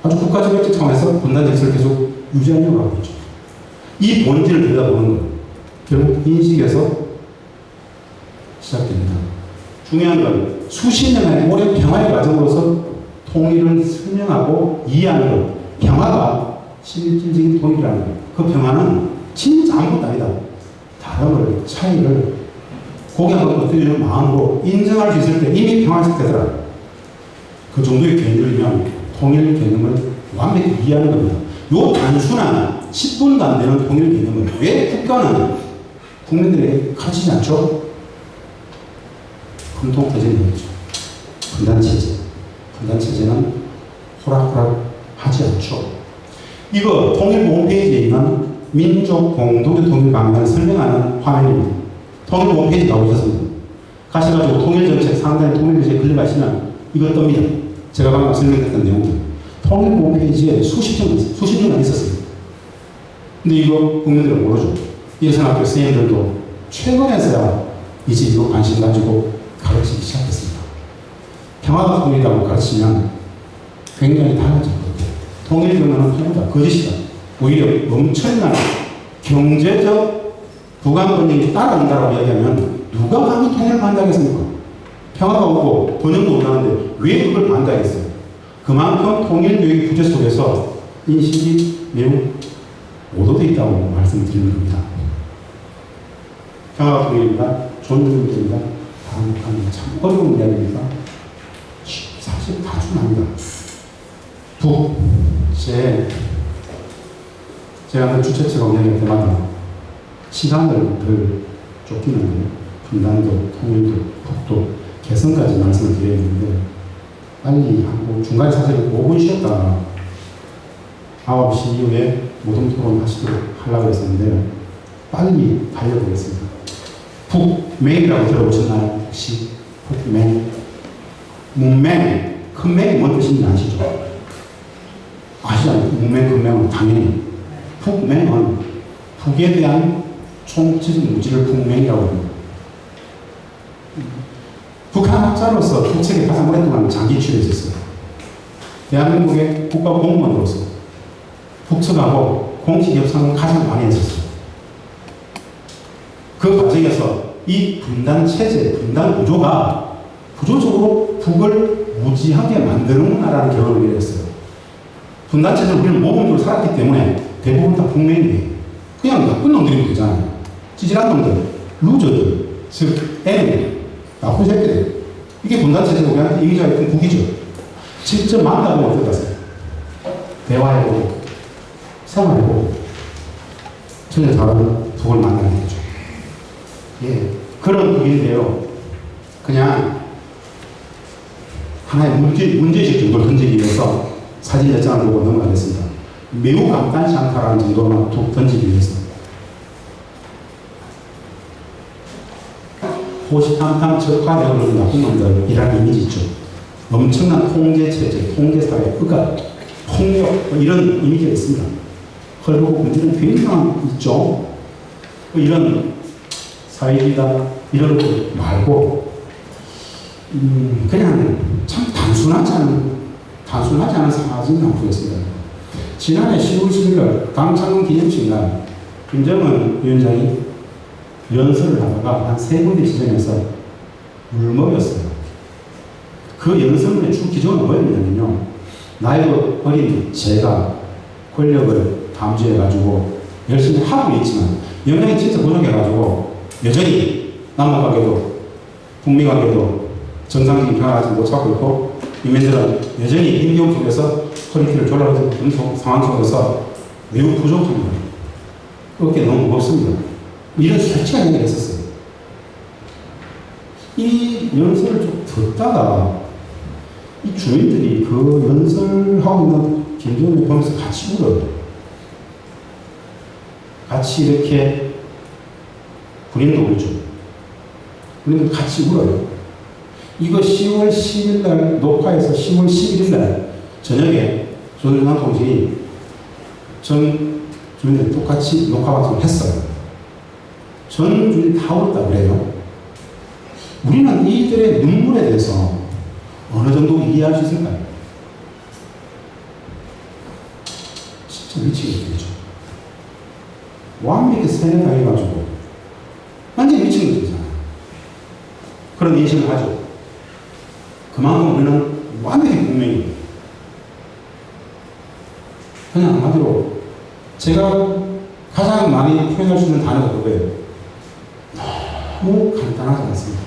S2: 아주 국가적 차원에서 분단 질서를 계속 유지하려고 하고 있죠. 이 본질을 들여다보는 것 결국 인식에서 시작됩니다. 중요한 건 수십 년의 오랜 평화의 과정으로서 통일을 설명하고 이해하는 것. 평화가 실질적인 통일이라는 것. 그 평화는 진짜 아무것도 아니다. 다름을, 차이를 고개하고 어떤 마음으로 인정할 수 있을 때 이미 평화가 되더라. 그 정도의 개념이면 통일 개념을 완벽히 이해하는 겁니다. 요 단순한 10분도 안 되는 통일 개념을 왜 국가는 국민들에게 가르치지 않죠? 분통태제는 거죠. 분단체제. 분단체제는 호락호락 하지 않죠. 이거 통일부 홈페이지에 있는 민족 공동체 통일 방향을 설명하는 화면입니다. 통일부 홈페이지 가보셨습니다. 가셔가지고 통일정책 상단에 통일정책에 클릭하시면 이거 뜹니다. 제가 방금 설명했던 내용들. 통일부 홈페이지에 수십 년간 있었습니다. 근데 이거 국민들은 모르죠. 예선학교 선생님들도 최근에서야 이제 이거 관심 가지고 가르치기 시작했습니다. 평화가 통일이라고 가르치면 굉장히 달라질 것 같아요. 통일교는 통일다, 거짓이다. 오히려 엄청난 경제적 부강 번영이 따라온다고 이야기하면 누가 감히 통일을 반대하겠습니까? 평화가 오고 번영도 온다는데 왜 그걸 반대하겠어요? 그만큼 통일교육 부재 속에서 인식이 매우 오도되어 있다고 말씀드리는 겁니다. 평화가 통일입니다. 존중입니다. 다음까지 참 어려운 이야기입니다. 사실 다 중요합니다. 제가 늘 주최측하고 이야기할 때마다 시간을 덜 쫓기는 분단도, 통일도, 북도, 개성까지 말씀을 드려야 되는데 빨리 하고 중간에 사실 5분 쉬었다가 9시 이후에 모든 토론 하시도록 하려고 했었는데 빨리 달려보겠습니다. 북맹이라고 들어보셨나요? 혹시 북맹? 문맹, 큰 맹이 뭔 뜻인지 아시죠? 아시잖아요. 문맹, 큰맹은 당연히. 북맹은 북에 대한 총체적 무지를 북맹이라고 합니다. 북한 학자로서 북측에 가장 오랫동안 장기 취업했었어요. 대한민국의 국가공무원으로서 북측하고 공식 협상을 가장 많이 했었어요. 그 과정에서 이 분단 체제, 분단 구조가 구조적으로 북을 무지하게 만드는구나라는 결론을 내렸어요. 분단 체제를 우리는 모범적으로 살았기 때문에 대부분 다 북맹이에요. 그냥 나쁜 놈들이면 되잖아요. 찌질한 놈들, 루저들, 즉, 애들, 나쁜 새끼들. 이게 분단 체제고 우리한테 이미지가 있던 북이죠. 직접 만나보면 어떨 것 같아요? 대화해보고, 생활해보고, 전혀 다른 북을 만나게 되죠. 예, 그런 북인데요. 그냥 하나의 문제식 정도를 던지기 위해서 사진 몇 장을 보고 넘어가겠습니다. 매우 간단치 않다라는 정도로만 툭 던지기 위해서. 호시탐탐 적화되어 그런 나쁜 놈들이라는 이미지 있죠. 엄청난 통제체제, 통제사회, 그러니까 폭력, 이런 이미지가 있습니다. 헐고 문제는 굉장히 있죠. 이런 사회이다, 이런 것 말고, 그냥 참 단순하지 않은 사진을 한번 보겠습니다. 지난해 10월 11일 강창훈 기념식 날 김정은 위원장이 연설을 하다가 한 3군데 지점에서 울먹였어요. 그 연설문의 주 기조는 뭐였냐면요. 나이도 어린 제가 권력을 담주해가지고 열심히 하고 있지만 영향이 진짜 부족해가지고 여전히 남북관계도 북미관계도 정상적인 평화를 아직 못 찾고 있고 유민들은 여전히 임기움 속에서 허리띠를 졸라매서 그런 상황 속에서 매우 부족합니다. 어깨 너무 무겁습니다. 이런 솔직한 얘기를 했었어요. 이 연설을 좀 듣다가 이 주민들이 그 연설하고 있는 김정은을 보면서 같이 울어요. 같이 이렇게 군인도 울죠. 군인도 같이 울어요. 이거 10월 10일 날 녹화해서 10월 11일 날 저녁에 조선중앙 통신이 전 주민들이 똑같이 녹화 방송을 했어요. 전 주민이 다 울었다 그래요. 우리는 이들의 눈물에 대해서 어느 정도 이해할 수 있을까요? 진짜 미치겠죠. 완벽히 세뇌당해가지고 완전히 미친 거잖아요. 그런 인식을 하죠. 그만큼 우리는 완벽히 분명히 그냥 한마디로 제가 가장 많이 표현할 수 있는 단어가 그거예요. 너무 간단하지 않습니다.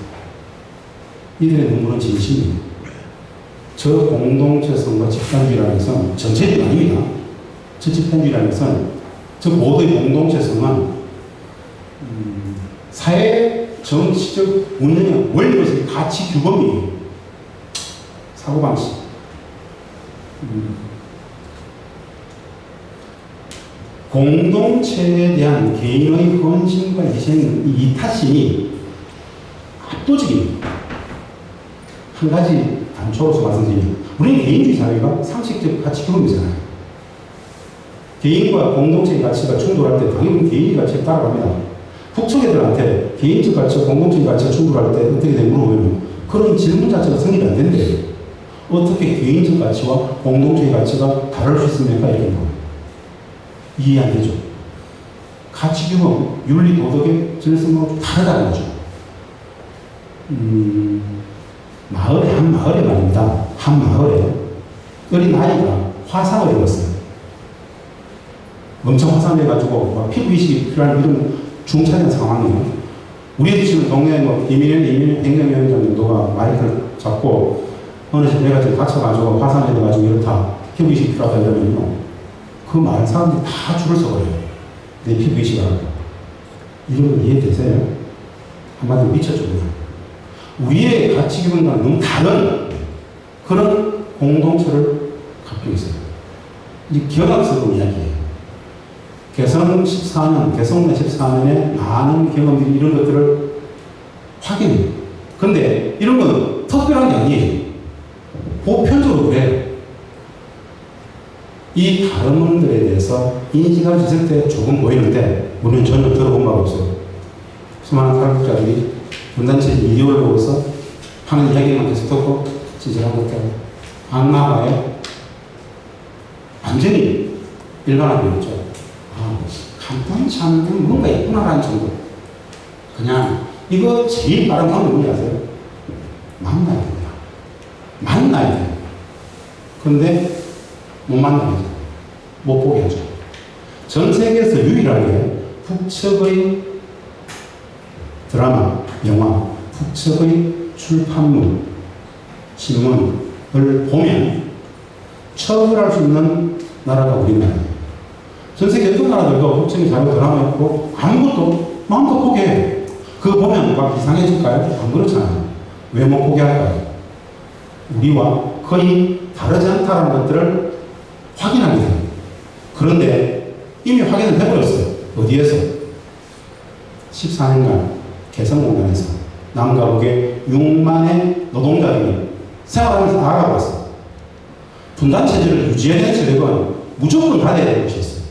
S2: 이들의 눈물은 진심이에요. 저 공동체성과 집단주의라는 것은 전체적이 아닙니다. 저 집단주의라는 것은 저 모두의 공동체성은 사회 정치적 운영의 원리로서의 가치 규범이에요. 사고방식. 공동체에 대한 개인의 헌신과 희생, 이 이타심이 압도적입니다. 한 가지 단초로서 말씀드리면, 우리는 개인주의 사회가 상식적 가치 경험이잖아요. 개인과 공동체의 가치가 충돌할 때 당연히 개인의 가치에 따라갑니다. 북측애들한테 개인적 가치와 공동체의 가치가 충돌할 때 어떻게 되는 물어보면 그런 질문 자체가 성립이 안 된대요. 어떻게 개인적 가치와 공동체의 가치가 다를 수 있습니까? 이렇게 물어요. 이해 안 되죠. 가치 규범, 윤리, 도덕의 질서는 다르다는 거죠. 한 마을에 말입니다. 한 마을에 어린 아이가 화상을 입었어요. 엄청 화상해가지고 피부이식이 필요한 이런 중차대한 상황이에요. 우리 지금 동네에 이민현 행정위원장 정도가 마이크를 잡고 어느 집 내가 지금 다쳐가지고 화상해가지고 이렇다. 피부이식이 필요하다 이러면요. 그 마을 사람들이 다 줄을 서버려요. 내 피부이식하고. 이런 거 이해되세요? 한마디로 미쳤죠, 그냥. 우리의 가치 기본과는 너무 다른 그런 공동체를 갖고 있어요. 이 기억학스러운 이야기예요. 개성 14년, 개성내 14년에 많은 경험들이 이런 것들을 확인해요. 근데 이런 건 특별한 게 아니에요. 보편적으로 그래요. 이 다름들에 대해서 인식할 수 있을 때 조금 보이는데, 우리는 전혀 들어본 바가 없어요. 수많은 탈북자들이 분단체 이익을 보고서 하는 이야기만 계속 듣고 지지하는 것들 안 나와요. 완전히 일반화되어 있죠. 간단치 않은 뭔가 있구나라는 정도. 그냥 이거 제일 빠른 방법이 뭔지 아세요? 만나야 됩니다. 만나야 돼요. 그런데 못 만나죠. 못 보게 하죠. 전 세계에서 유일하게 북측의 드라마, 영화, 북측의 출판물, 신문을 보면 처벌할 수 있는 나라가 우리나라예요. 전 세계 어떤 나라들도 북측의 자료 드라마 있고 아무것도 마음껏 보게 해요. 그거 보면 막 이상해질까요? 안 그렇잖아요. 왜 못 보게 할까요? 우리와 거의 다르지 않다는 것들을 확인하게 돼요. 그런데 이미 확인을 해버렸어요. 어디에서? 14년간 개성공단에서 남과 북의 6만의 노동자들이 생활하면서 다 알아봤어요. 분단체제를 유지해야 될 체력은 무조건 닫아야 될 것이 있어요.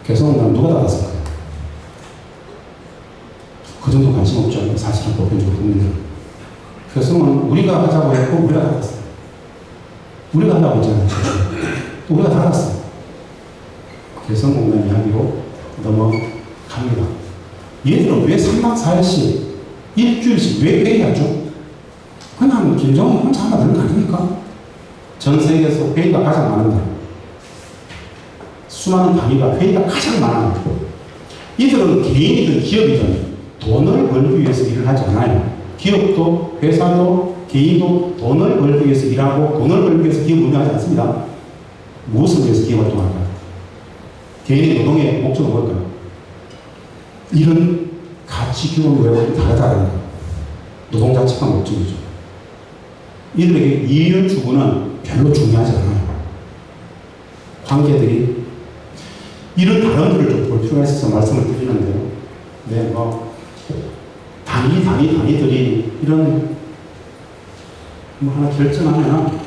S2: 개성공단 누가 닫았을까요? 그 정도 관심 없죠. 사실은 보편적으로 국민들은. 개성은 우리가 하자고 했고 우리가 닫았어요. 우리가 한다고 했잖아요. 또 우리가 닫았어요. 개성공단 이야기로 넘어갑니다. 얘들은 왜 3박 4일씩 일주일씩 왜 회의하죠? 그냥 김정은 혼자 하면 되는 거 아닙니까? 전 세계에서 회의가 가장 많은 나라. 수많은 단위가 회의가 가장 많아요. 이들은 개인이든 기업이든 돈을 벌기 위해서 일을 하지 않아요. 기업도 회사도 개인도 돈을 벌기 위해서 일하고 돈을 벌기 위해서 기업을 운영하지 않습니다. 무엇을 위해서 기업 활동할까요? 개인의 노동의 목적은 뭘까요? 이런 가치 기본이 왜 다르다는 거예요. 노동 자체가 목적이죠. 이들에게 이윤 추구는 별로 중요하지 않아요. 관계들이 이런 다른들을 좀 볼 필요가 있어서 말씀을 드리는데요. 네, 단위들이 이런 하나 결정하면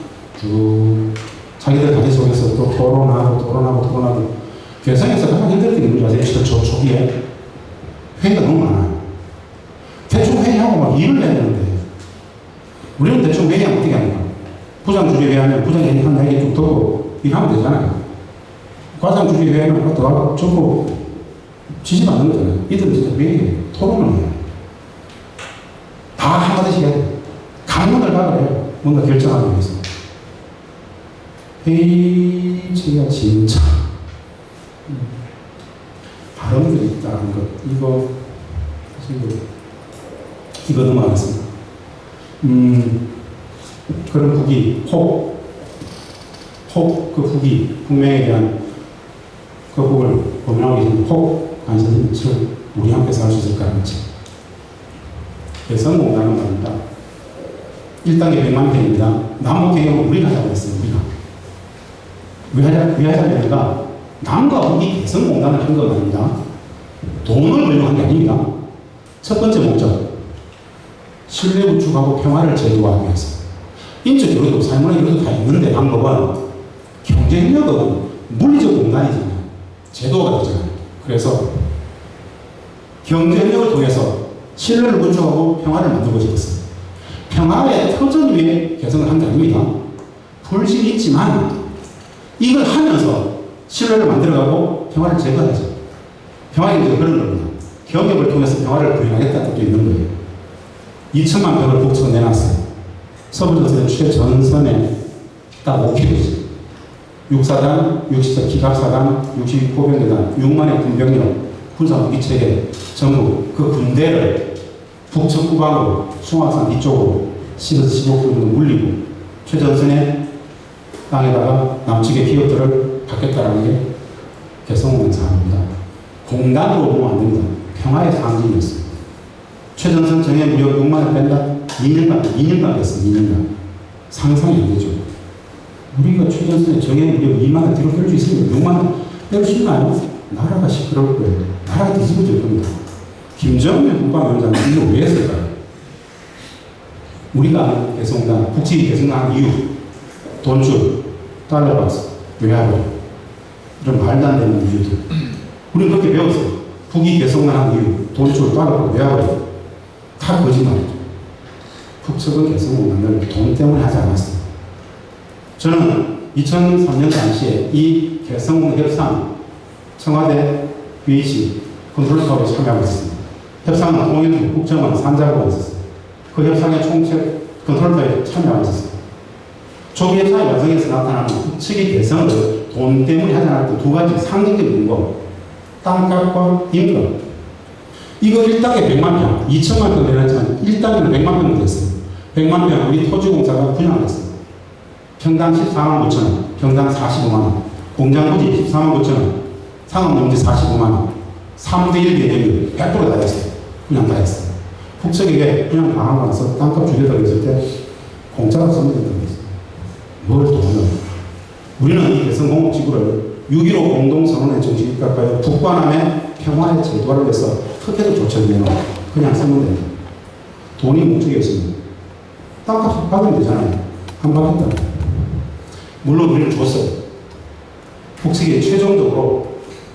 S2: 자기들 단위 속에서 또 토론하고 개성에서 가장 힘들었던 게 뭔지 아세요? 저 초기에 회의가 너무 많아요. 대충 회의하고 막 일을 해야 되는데 우리는 대충 회의하면 어떻게 합니까? 부장 주재 회의하면 부장이 한 얘기 좀 듣고 일하면 되잖아요. 과장 주재 회의하면 그것도 전부 지시받는 거잖아요. 이들은 진짜 회의해요. 토론을 해요. 다 한마디씩 해야 돼요. 강론을 박아요. 뭔가 결정하기 위해서. 회의체가 진짜 발언들이 있다는 것. 이거 넘어가겠습니다. 그런 북이, 그 북이, 북명에 대한 그 북을 고민하고 계신 관심을 우리 함께 살 수 있을까 하는 책. 개성공단은 말입니다. 1단계 100만 평입니다. 남북 개경은 우리가 하자고 했어요. 우리가. 왜 하자면 우리가 남과 북이 개성공단을 한 건 아닙니다. 돈을 벌려고 한 게 아닙니다. 첫 번째 목적, 신뢰 구축하고 평화를 제도화하기 위해서. 인적 요소도 삶의 요소도 다 있는데 방법은 경제협력은 물리적 공간이잖아요. 제도가 되잖아요. 그래서 경제협력을 통해서 신뢰를 구축하고 평화를 만들고 싶었어요. 평화의 터전 위에 개성을 한 게 아닙니다. 불신이 있지만 이걸 하면서 신뢰를 만들어가고 평화를 제거하죠. 평화의 이제 그런 겁니다. 경협을 통해서 평화를 구현하겠다는 뜻도 있는 거예요. 2천만 병을 북측에 내놨어요. 서부전선의 최전선에 딱 5km지. 6사단, 64 기갑사단, 62 포병대단, 6만의 군병력, 군사무기체계 전부 그 군대를 북측 후방으로 숭화산 이쪽으로 10에서 15km 정도 물리고 최전선의 땅에다가 남측의 기업들을 받겠다라는 게 개성공단 사항입니다. 공단으로 보면 안 됩니다. 평화의 상징이었어요. 최전선 정예 무역 6만을 뺀다? 2년간 뺐어요. 2년간. 상상이 안 되죠. 우리가 최전선에 정예 무역 2만을 뒤로 뺄 수 있으면 6만을 뺄 수 있나요? 나라가 시끄러울 거예요. 나라가 뒤집어질 겁니다. 김정은 국방위원장은 이거 왜 했을까요? 우리가 개성공단, 북측이 개성공단 이유, 돈줄, 달러박스, 외화로 이런 말도 안 되는 이유들. 우리는 그렇게 배웠어요. 북이 개성공단 이유, 돈줄, 달러박스, 외화로 다 거짓말이죠. 북측은 개성공단을 돈 때문에 하지 않았어요. 저는 2003년 당시에 이 개성공단 협상 청와대 BHC 컨트롤타워에 참여하고 있습니다. 협상은 통일부 국정원 산자부가 있었어요. 그 협상의 총책 컨트롤타워에 참여하고 있었어요. 조기 협상의 과정에서 나타나는 북측의 개성을 돈 때문에 하지 않을 때 두 가지 상징적인 거, 땅값과 임금. 이거 1당에 100만 평, 2천만 평 내놨지만 1당에는 100만 평 됐어요. 100만 평 우리 토지공사가 분양을 했어요. 평당 14만 5천 원, 평당 45만 원, 공장부지 14만 5천 원, 상업용지 45만 원, 3대1 개념이 100% 다 했어요. 그냥 다 했어요. 북측에게 그냥 당하고 나서 땅값 주겠다고 했을 때 공짜로 쓰면 된다고 했어요. 뭘 돈을. 우리는 이 개성공업지구를 6.15 공동선언의 정신에 입각하여 북반함의 평화의 제도화를 위해서 특혜도 조처되면 그냥 쓰면 된다. 돈이 목적이었습니다. 땅값 받으면 되잖아요. 한 번 했다. 물론 우리는 줬어요. 북측이 최종적으로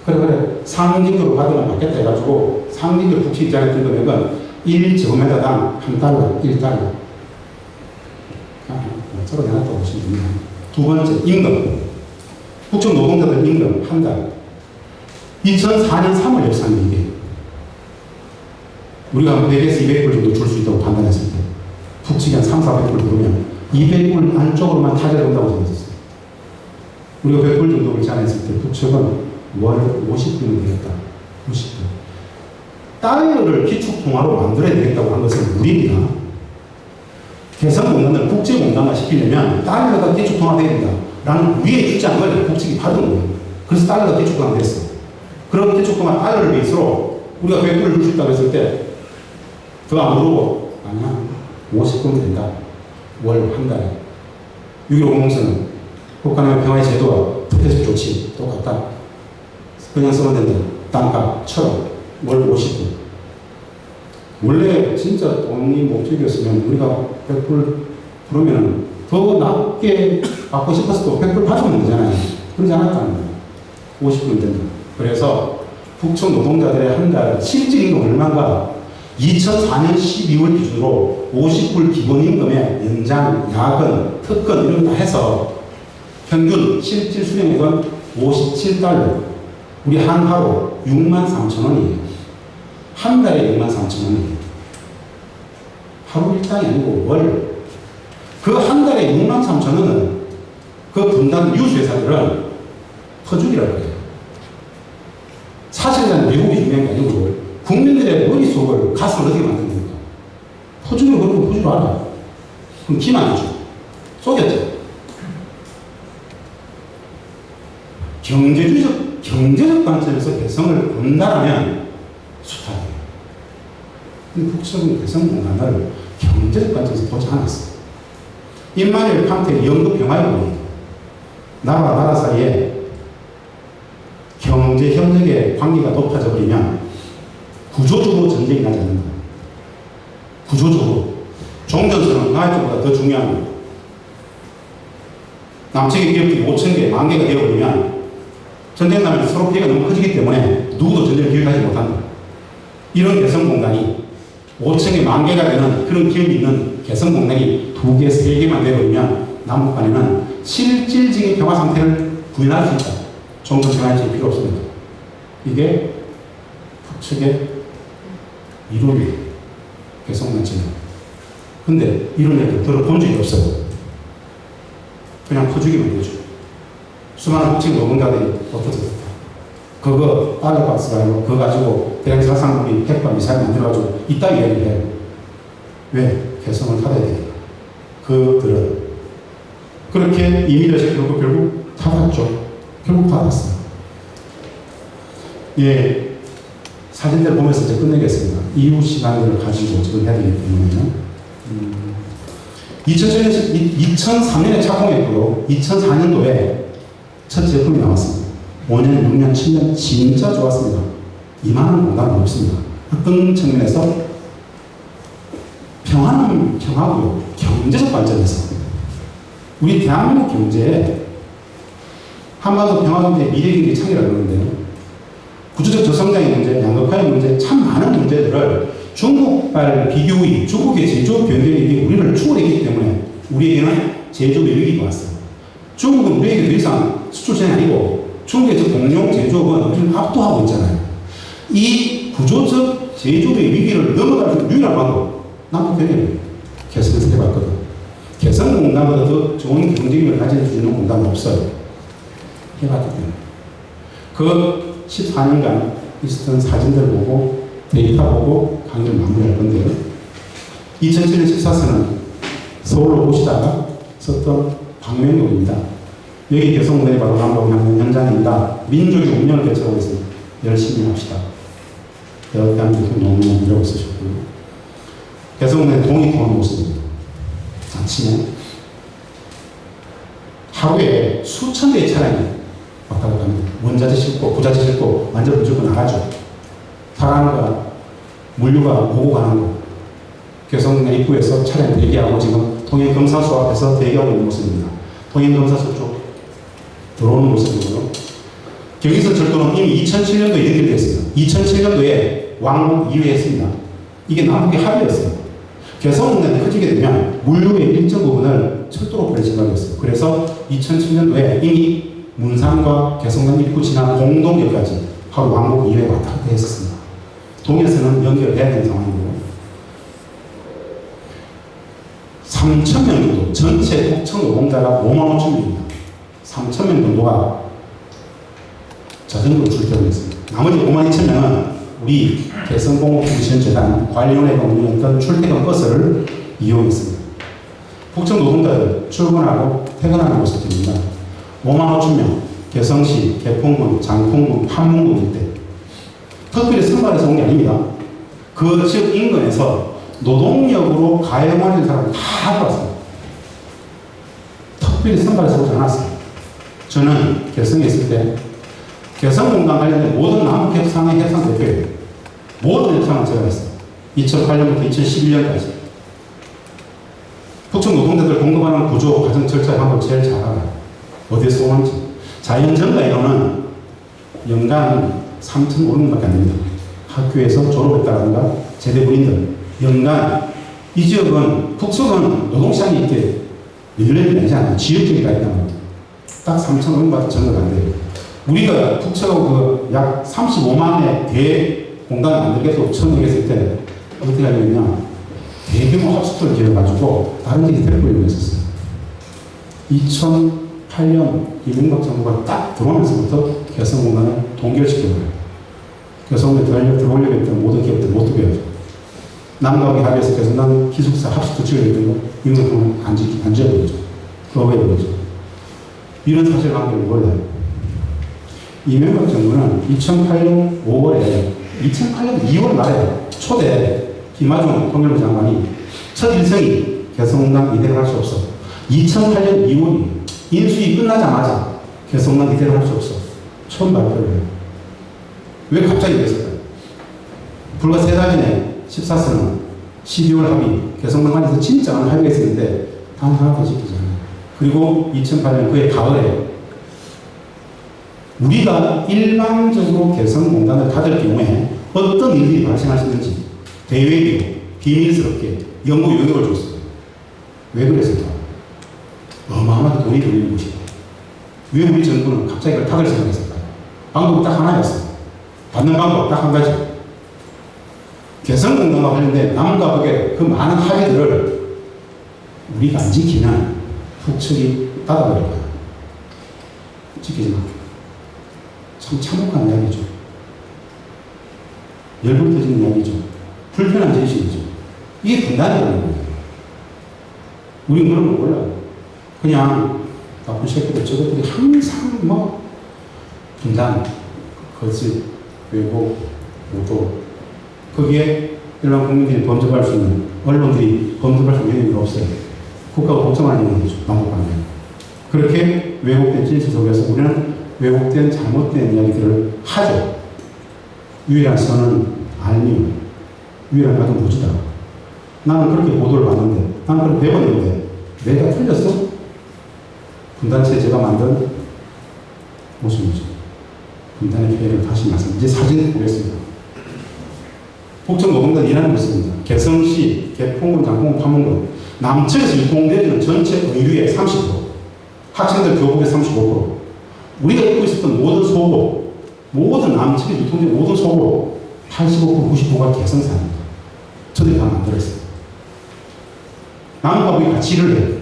S2: 그래 상징적으로 받으면 받겠다 해가지고 상징적으로 북측 입장에 든 금액은 1제곱미터당 $1, 1달러. 서로 내놨다고 보시면 됩니다. 두 번째, 임금. 북측 노동자들 임금 한 달. 2004년 3월 협상이 이게. 우리가 100에서 200불 정도 줄 수 있다고 판단했을 때 북측이 한 3, 400불 부르면 200불 안쪽으로만 타결된다고 생각했어요. 우리가 100불 정도를 제안했을 때 북측은 월 50불이 되겠다. 50불. 달러를 기축통화로 만들어야 되겠다고 한 것은 우리입니다. 개성공단을 국제공단화 시키려면 달러가 기축통화 돼야 된다. 라는 우리의 주장을 북측이 받은 거예요. 그래서 달러가 기축통화 됐어. 그런 기축통화 달러를 베이스로 우리가 100불을 줄 수 있다고 했을 때 더 안 물어보고 아니야 50불 된다. 월 한 달에. 6.15 공동선언 북한의 평화의 제도와 특혜적 조치 똑같다. 그냥 쓰면 된다. 땅값 1,000원, 월 50불. 원래 진짜 돈이 목적이었으면 우리가 100불 그러면 더 낮게 받고 싶었어도 100불 받으면 되잖아요. 그러지 않았다는 거예요. 50불 된다. 그래서 북측 노동자들의 한 달 실질 임금 얼마가 2004년 12월 기준으로 50불 기본임금의 연장, 야근, 특근 이런 거 다 해서 평균 실질 수령액은 57달러. 우리 한 하루 63,000원이에요. 한 달에 63,000원이에요. 하루 일당이 아니고 월. 그 한 달에 63,000원은 그 분담 유수회사들은 퍼주기라고 해요. 사실은 미국이 중요한 게 아니고 국민들의 머릿속을 가슴을 어떻게 만든 겁니까? 퍼주기로 그런 거 퍼주기로 알아. 그럼 기만이죠. 속였죠. 경제적 관점에서 개성을 본다라면 수탁이에요. 근데 북측은 개성공단을 경제적 관점에서 보지 않았어요. 임마누엘 칸트의 연극 영화에 보니 나라와 나라 사이에 경제 협력의 관계가 높아져 버리면 구조적으로 전쟁이 나지 않는다. 구조적으로. 종전선언 평화협정보다 더 중요한 거예요. 남측의 기업들이 5,000개, 10,000개가 되어버리면 전쟁 나면 서로 피해가 너무 커지기 때문에 누구도 전쟁을 기획하지 못한다. 이런 개성공단이 5,000개, 10,000개가 되는 그런 기업이 있는 개성공단이 2개, 3개만 되어버리면 남북 간에는 실질적인 평화 상태를 구현할 수 있다. 종전 평화협정이 필요 없습니다. 이게 북측의 이론이에요. 개성공단처럼. 근데 이런 얘기를 들어본 적이 없어요. 그냥 퍼주기만 되죠. 수많은 북측 노동자들이 어떻습니까? 그거 빨래박스가 아니고 그거 가지고 대량 살상무기 핵과 미사일 만들어가지고 이따 이야기를 해요. 왜? 개성을 타야 되니까. 그들은 그렇게 이민을 시켜놓고 결국 타봤죠. 결국 타봤어요. 예, 사진들 보면서 이제 끝내겠습니다. 이후 시간들을 가지고 지금 해야 되기 때문에 2003년에 착공했고요. 2004년도에 첫 제품이 나왔습니다. 5년, 6년, 7년 진짜 좋았습니다. 이만한 공간은 없습니다. 어떤 측면에서 평화는 평화고요. 경제적 관점에서 우리 대한민국 경제에 한반도 평화경제 미래경제 창이라고 그러는데요. 구조적 저성장의 문제, 양극화의 문제, 참 많은 문제들을 중국발 비교의 중국의 제조업 변경이 우리를 추월했기 때문에 우리에게는 제조업의 위기가 왔어요. 중국은 우리에게 더 이상 수출장이 아니고 중국의 저 공룡 제조업은 우리를 압도하고 있잖아요. 이 구조적 제조업의 위기를 넘어갈 수 있는 유일한 방법, 남북협력이에요. 개성에서 해봤거든. 개성공단보다 더 좋은 경쟁력을 가질 수 있는 공단은 없어요. 해봤기 때문에. 그 14년간 있었던 사진들 보고 데이터 보고 강의를 마무리할 건데요. 2007년 14선은 서울로 오시다가 썼던 방면록입니다. 여기 개성공단이 바로 남북협력 현장입니다. 민족의 운명을 개척하고 있습니다. 열심히 합시다. 대한민국 농민이라고 쓰셨고요. 개성공단의 동이 통한 모습입니다. 아침에 하루에 수천 대의 차량이 왔다 갔다 합니다. 원자재 싣고 부자재 싣고 완전 무조건 나가죠. 사람과 물류가 오고 가는 곳. 개성공단 입구에서 차량 대기하고 지금 통영검사소 앞에서 대기하고 있는 모습입니다. 통영검사소 쪽 들어오는 모습이고요. 경의선 철도는 이미 2007년도에 연결됐습니다. 2007년도에 왕복 2회 했습니다. 이게 남북의 합의였어요. 개성공단이 커지게 되면 물류의 일정 부분을 철도로 보낼 생각이었어요. 그래서 2007년도에 이미 문산과 개성공단 입구 지난 공동역까지 하루 왕복 2회 왔다 갔다 했었습니다. 동해선은 연결해야 되는 상황이고요. 3,000명 정도, 전체 국청 노동자가 55,000명입니다. 3,000명 정도가 자전거로 출퇴근을 했습니다. 나머지 52,000명은 우리 개성공업통신재단 관리원회가 운영했던 출퇴근 버스를 이용했습니다. 국청 노동자들 출근하고 퇴근하는 모습입니다. 55,000명, 개성시, 개풍군, 장풍군, 판문군 일대. 특별히 선발해서 온 게 아닙니다. 그 지역 인근에서 노동력으로 가용하는 사람을 다 들어왔습니다. 특별히 선발해서 오지 않았어요. 저는 개성에 있을 때 개성공단 관련된 모든 남북협상의 협상 대표예요. 모든 협상을 제가 했어요. 2008년부터 2011년까지. 북측 노동자들 공급하는 구조, 과정, 절차의 방법 제일 잘 알아요. 어디에서 오는지. 자연정가에는 연간 3,500원밖에 안 됩니다. 학교에서 졸업했다든가 제대부인들 연간 이 지역은 북측은 노동시장이 이렇게 늘려지지 되지 않아요. 지역적이다 있다면 딱 3,500원밖에 정도가 안 돼요. 우리가 북측하고 약 35만의 대공단을 만들겠다고 처음 얘기했을 때 어떻게 하냐면 대규모 합숙소를 지어가지고 다른 데에 데리고 있었어요. 2008년 이명박 정부가 딱 들어오면서부터 개성공단을 동결시켜버려요. 개성공단에 들어오려고 했던 모든 기업들 못 들게 하죠. 남북이 합의해서 개성공단 기숙사 합숙소 지어야 거 이명박은 안 지어버리죠. 거부해버리죠. 이런 사실관계를 몰라요. 이명박 정부는 2008년 5월에 2008년 2월 말에 초대 김하중 통일부 장관이 첫 일성이 개성공단 이대로 할 수 없어. 2008년 2월이 인수위 끝나자마자 개성공단 이대로 할 수 없어. 처음 발표를 해요. 왜 갑자기 그랬을까요? 불과 3달 전에 14선은 12월 합의, 개성공단에서 진짜 많은 합의가 있었는데 단 하나도 지키지 않아요. 그리고 2008년 그해 가을에 우리가 일방적으로 개성공단을 닫을 경우에 어떤 일이 발생할 수 있는지 대외비로 비밀스럽게 연구 용역을 줬어요. 왜 그랬을까? 어마어마하게 돈이 들리는 곳이고 왜 우리 정부는 갑자기 그걸 닫을 생각했을까요? 방법이 딱 하나였어요. 받는 방법 딱 한 가지. 개성공단과 관련된 남과 북의 그 많은 합의들을 우리가 안 지키면 북측이 닫아버릴 거야. 지키지 마. 참 참혹한 이야기죠. 열불 터지는 이야기죠. 불편한 진실이죠. 이게 분단이라는 거예요. 우리는 그런 거 몰라요. 그냥 나쁜 새끼들 저것들이 항상 뭐 분단, 거짓, 왜곡, 모도 거기에 일반 국민들이 범접할 수 있는 언론들이 범접할 수 있는 여유가 없어요. 국가가 걱정하는 얘기죠. 남북관계. 그렇게 왜곡된 진실 속에서 우리는 왜곡된 잘못된 이야기들을 하죠. 유일한 선은 알미요. 유일한 나도 무지다. 나는 그렇게 보도를 봤는데, 나는 그렇게 배웠는데, 내가 틀렸어? 분단체제가 만든 모습이죠. 분단의 피해를 다시 말씀. 이제 사진 보겠습니다. 북측 노동단 일하는 모습입니다. 개성시, 개포군, 장포군, 파문군. 남측에서 유통되는 전체 의류의 30%, 학생들 교복의 35%, 우리가 입고 있었던 모든 속옷, 모든 남측에 유통된 모든 속옷, 85%, 95%가 개성산입니다. 저들이 다 만들었어요. 남과 북이 같이 일을 해요.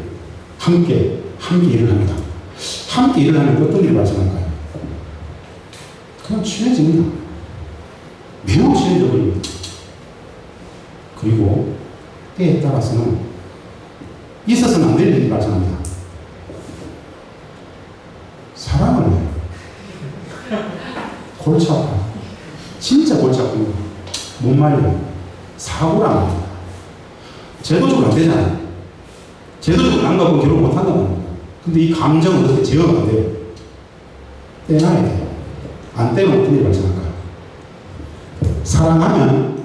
S2: 함께 일을 합니다. 함께 일을 하면 어떤 일이 발생할까요? 그냥 친해집니다. 매우 친해져 버립니다. 그리고 때에 따라서는 있어서는 안 될 일이 발생합니다. 사랑을 해요. 골치 아파. 진짜 골치 아픕니다. 못 말려요. 사고를 안 합니다. 제도적으로 안 되잖아요. 제도적으로 안 가고 결혼 못 한다는 겁니다. 근데 이 감정은 어떻게 제어가 안 돼요? 떼놔야 돼요. 안 떼면 어떤 일이 발생할까요? 사랑하면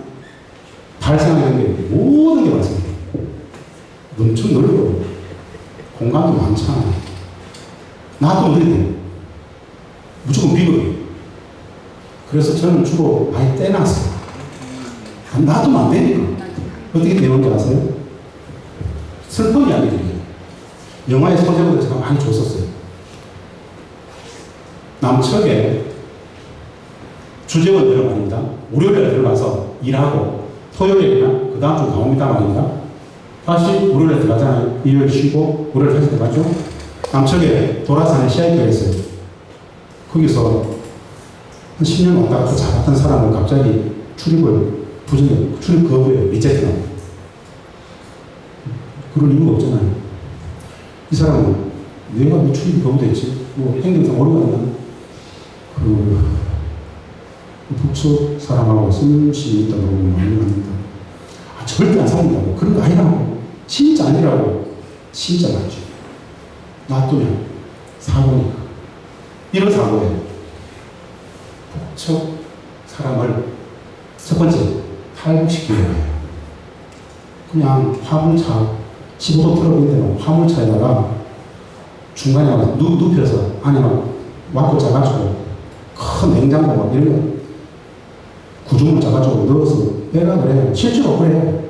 S2: 발생하는 게 모든 게 발생해요. 엄청 넓어요. 공간도 많잖아요. 나도 어떻게 돼요? 무조건 비극이에요. 그래서 저는 주로 아예 떼놨어요. 놔두면 안 되니까. 어떻게 되는지 아세요? 슬픈 이야기들이에요. 영화의 소재보다 제가 많이 줬었어요. 남측에 주재원들은 말입니다. 월요일에 들어가서 일하고 토요일이나 그 다음 주 나옵니다 말입니다. 다시 월요일에 들어가잖아요. 일요일 쉬고 월요일 다시 들어가죠. 남측에 도라산에 CIT가 있어요. 거기서 한 10년 왔다 갔다 잘했던 사람을 갑자기 출입을 출입 거부해요. 리제트하고. 그런 이유가 없잖아요. 이 사람은 내가 왜 출입이 거부됐지? 뭐 행정상 어려웠나? 북측 사람하고 스님씨 있다고 많이 합니다. 절대 안 사귄다고. 그런 거 아니라고. 진짜 아니라고. 진짜 맞죠. 놔두면 사고니까. 이런 사고예요. 북측 사람을 첫 번째 탈북시키는 거예요. 그냥 화물차 15도 틀어보는 데는 화물차에다가 중간에 와서 눕혀서 안에 막 와꾸 짜가지고 큰 냉장고 막 이런 거 구조물 짜가지고 넣어서 빼라 그래요. 실제로 그래요.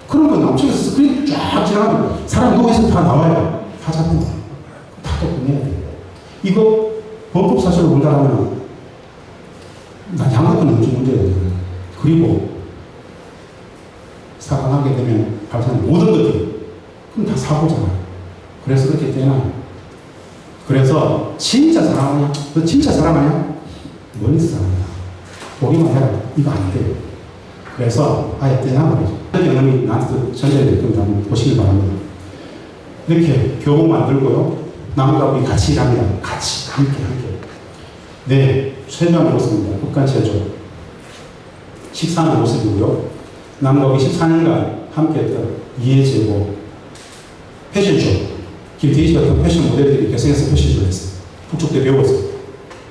S2: 그런 건 남쪽에서 스크린 쫙 지나가면 사람 누워있으면 다 나와요. 다 잡는다. 다 끝내야 돼요. 이거 범법사실로 본다면 나 양극은 엄청 문제가 되잖아요. 그리고 사랑하게 되면 발생하는 모든 것들이 그럼 다 사고잖아요. 그래서 그렇게 떼나요. 그래서 진짜 사랑하냐? 너 진짜 사랑하냐? 멀리서 사랑하냐? 보기만 해라. 이거 안 돼요. 그래서 아예 떼나버리죠. 경험이 나한테도 전달될 겁니다. 한번 보시길 바랍니다. 이렇게 교복 만들고요. 남과 우리 같이 일합니다. 같이 함께. 네, 최저한 모습입니다. 북한 최저. 14년 모습이고요. 남과 우리 14년간 함께했던 이해제고 패션쇼. 김태희 씨 같은 패션 모델들이 개성에서 패션쇼를 했어요. 북쪽도 배웠어요.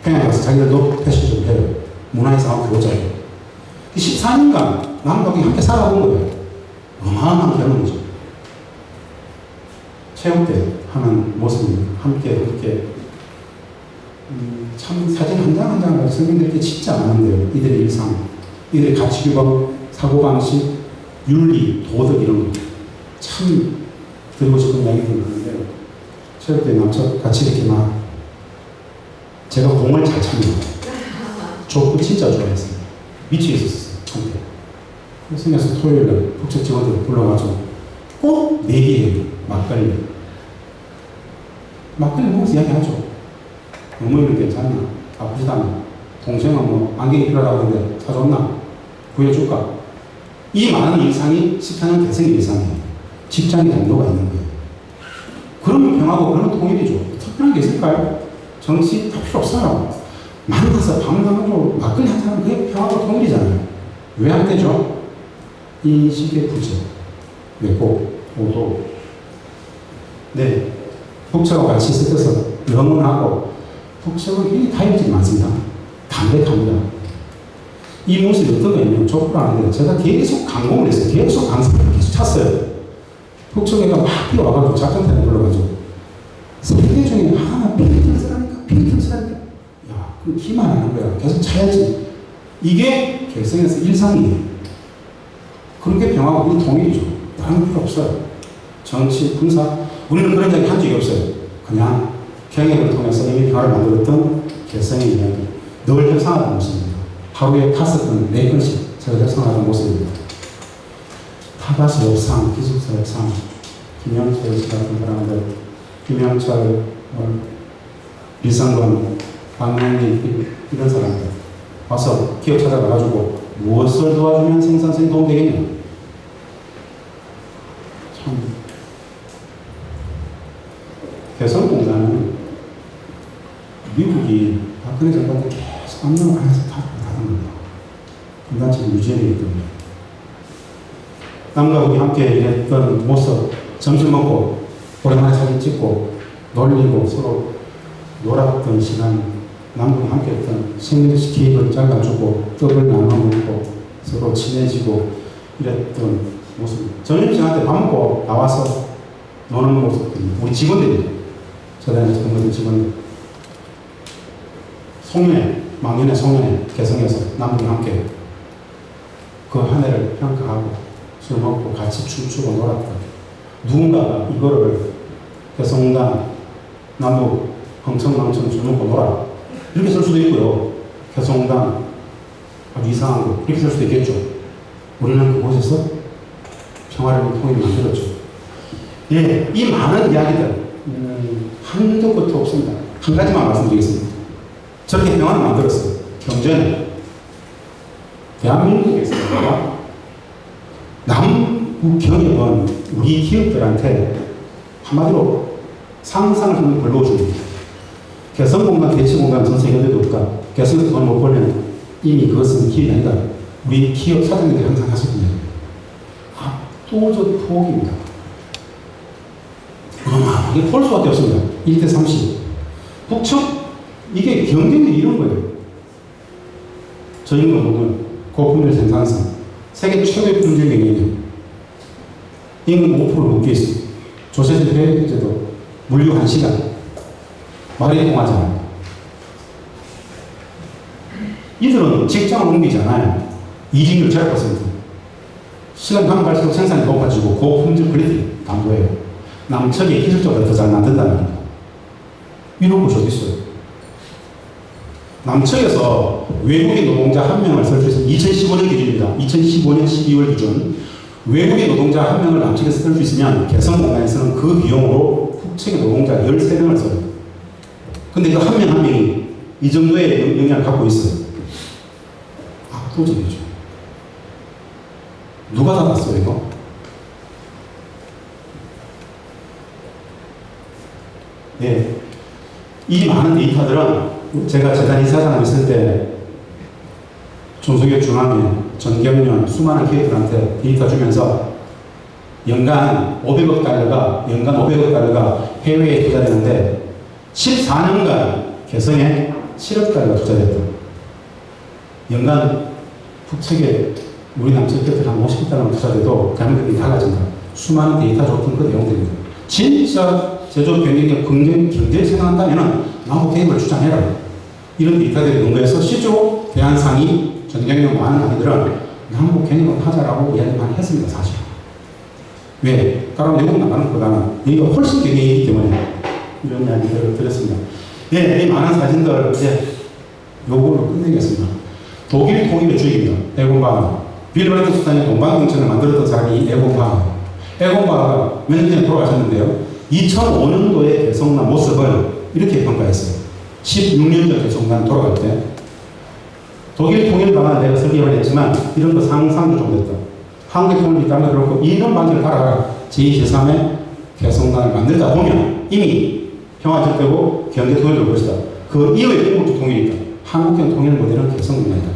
S2: 평양 가서 자기들도 패션쇼를 해요. 문화유산 교호자예요. 14년간 남북이 함께 살아본 거예요. 어마어마한 경험이죠. 체육 때 하는 모습이 함께 참 사진 한 장 한 장을 선생님들께 진짜 많은데요. 이들의 일상, 이들의 가치규범, 사고방식, 윤리, 도덕 이런 거 참 드리고 싶은 이야기들이 있는데 체육 때 남쪽 같이 이렇게 막 제가 공을 잘 찹니다. 족구 진짜 좋아했어요. 미쳐 있었어요. 한때. 생겨서 토요일날 북측 직원들 불러가지고 꼭 내기해요. 막걸리 먹어서 이야기하죠. 어머니는 괜찮나? 아프시다면 동생은 뭐 안경이 필요하다고 하는데 사줬나? 구해줄까? 이 많은 일상이 14년 대생의 일상이에요. 직장에 동료가 있는 거예요. 그러면 평화고 그러면 통일이죠. 특별한 게 있을까요? 정치 다 필요 없어요. 만나서 방송으로 막걸리 한잔하면 그게 평화고 통일이잖아요. 왜 안 되죠? 인식의 부재. 왜곡, 오도. 네. 북측하고 같이 있어서 영원하고 북측은 굉장히 타협점이 많습니다. 담백합니다. 이 모습이 어떤 거냐면 족구를 하는데 제가 계속 강공을 했어요. 계속 강습을 계속 찼어요. 북측에가 막 뛰어와가지고 작전탄에 불러가지고 세계 중에 하나 핑크를 쓰라니까 야, 그럼 기만 하는 거야. 계속 차야지. 이게 결성에서 일상이에요. 그런 게 평화고 우리 통일이죠. 다른 필요 없어요. 정치, 군사 우리는 그런 이야기 한 적이 없어요. 그냥 경협을 통해서 이미 평화를 만들었던 개성의 이야기. 늘 협상하는 모습입니다. 하루에 5건, 4건씩 제가 협상하는 모습입니다. 타바스 협상, 기숙사 협상, 김영철 씨 같은 사람들, 김영철, 일상권, 박명희 이런 사람들 와서 기업 찾아가가지고 무엇을 도와주면 생산성이 도움되겠냐. 참 개성공단은 미국이 박근혜 정권 때 계속 압력을 하면서 다 하는 겁니다. 분단체를 유지해야 되기 때문에. 남과 북이 함께 일했던 모습, 점심 먹고 오랜만에 사진 찍고 놀리고 서로 놀았던 시간, 남북이 함께 했던 생일식 케이크를 잘라주고 떡을 나눠 먹고 서로 친해지고 이랬던 모습. 점심시간에 밥 먹고 나와서 노는 모습들이 우리 직원들이 저단에서 근무했던 직원들 송년회, 막년회 송년회 개성에서 남북이 함께 그 한 해를 평가하고 술 먹고 같이 춤추고 놀았다. 누군가가 이거를 개성공단 남북 흥청망청 술 먹고 놀아 이렇게 쓸 수도 있고요. 개성공단 아주 이상한 거 이렇게 쓸 수도 있겠죠. 우리는 그곳에서 평화를 통일을 만들었죠. 예, 이 많은 이야기들 한도 끝도 없습니다. 한 가지만 말씀드리겠습니다. 저렇게 평화를 만들었어요. 경전에 대한민국에서 남북 경협은 우리 기업들한테 한마디로 상상을 좀 불러줍니다. 개성공단, 대치공단 전 세계 어디도 없다. 개성에서 돈 못 벌면 이미 그것은 기업이 아니다. 우리 기업 사장님들이 항상 하시거든요. 압도적 포기입니다. 이게 볼 수밖에 없습니다. 1대 30. 북측, 이게 경쟁이 이런 거예요. 저희는 보면 고품질 생산성, 세계 최고의 품질 경영이에요. 임금 5% 높게 있어요. 조세제 배제도 물류 1시간. 말이 통하잖아요. 이들은 직장을 옮기잖아요. 이직률 0%. 시간 가면 갈수록 생산이 높아지고 고품질 퀄리티 강조해요. 남측이 기술적으로 더 잘 만든다는 겁니다. 이런 곳이 어디 있어요? 남측에서 외국인 노동자 1명을 설치해서 2015년 기준입니다. 2015년 12월 기준 외국인 노동자 1명을 남측에서 쓸 수 있으면 개성공단에서는 그 비용으로 북측의 노동자 13명을 써요. 근데 그 한 명 한 명이 이 정도의 영향을 갖고 있어요. 압도적이죠. 누가 잡았어요, 이거? 네. 이 많은 데이터들은 제가 재단 이사장을 있을 때 중소기업 중앙회, 전경련, 수많은 기업들한테 데이터 주면서 연간 500억 달러가 해외에 투자되는데 14년간 개성에 7억 달러 투자됐다. 연간 북측에 우리 남측 곁을 한 50달러만 투자돼도 대한민국이 달라진다. 수많은 데이터 좋던 그 내용들입니다. 진짜 제조업 경쟁력 경제에 생각한다면 남북 대립을 주장해라. 이런 데이터들을 근거해서 실제로 대한상이 전 경력 많은 아이들은 남북 경쟁을 하자라고 이야기 많이 했습니다. 사실. 왜? 다른 외국 나가는 것보다는 여기가 훨씬 경쟁이기 때문에 이런 이야기들을 드렸습니다. 네, 이 많은 사진들 이제 요걸로 끝내겠습니다. 독일 통일의 주역입니다. 에곤 바흐. 빌브라이트 수단의 동방경천을 만들었던 사람이 에곤 바흐. 에곤 바흐가 몇 년 전에 돌아가셨는데요. 2005년도에 개성난 모습을 이렇게 평가했어요. 16년 전 개성난 돌아갈 때 독일 통일 방안을 내가 설계를 했지만 이런 거 상상도 좀 됐다. 한국 통일이 있다면 그렇고 이런 방식을 따라가 제2, 제3의 개성난을 만들다 보면 이미 평화 절대고 경제 통일을 볼 것이다. 그 이후에 궁극적 통일이 있다. 한국형 통일 모델은 개성문화이다.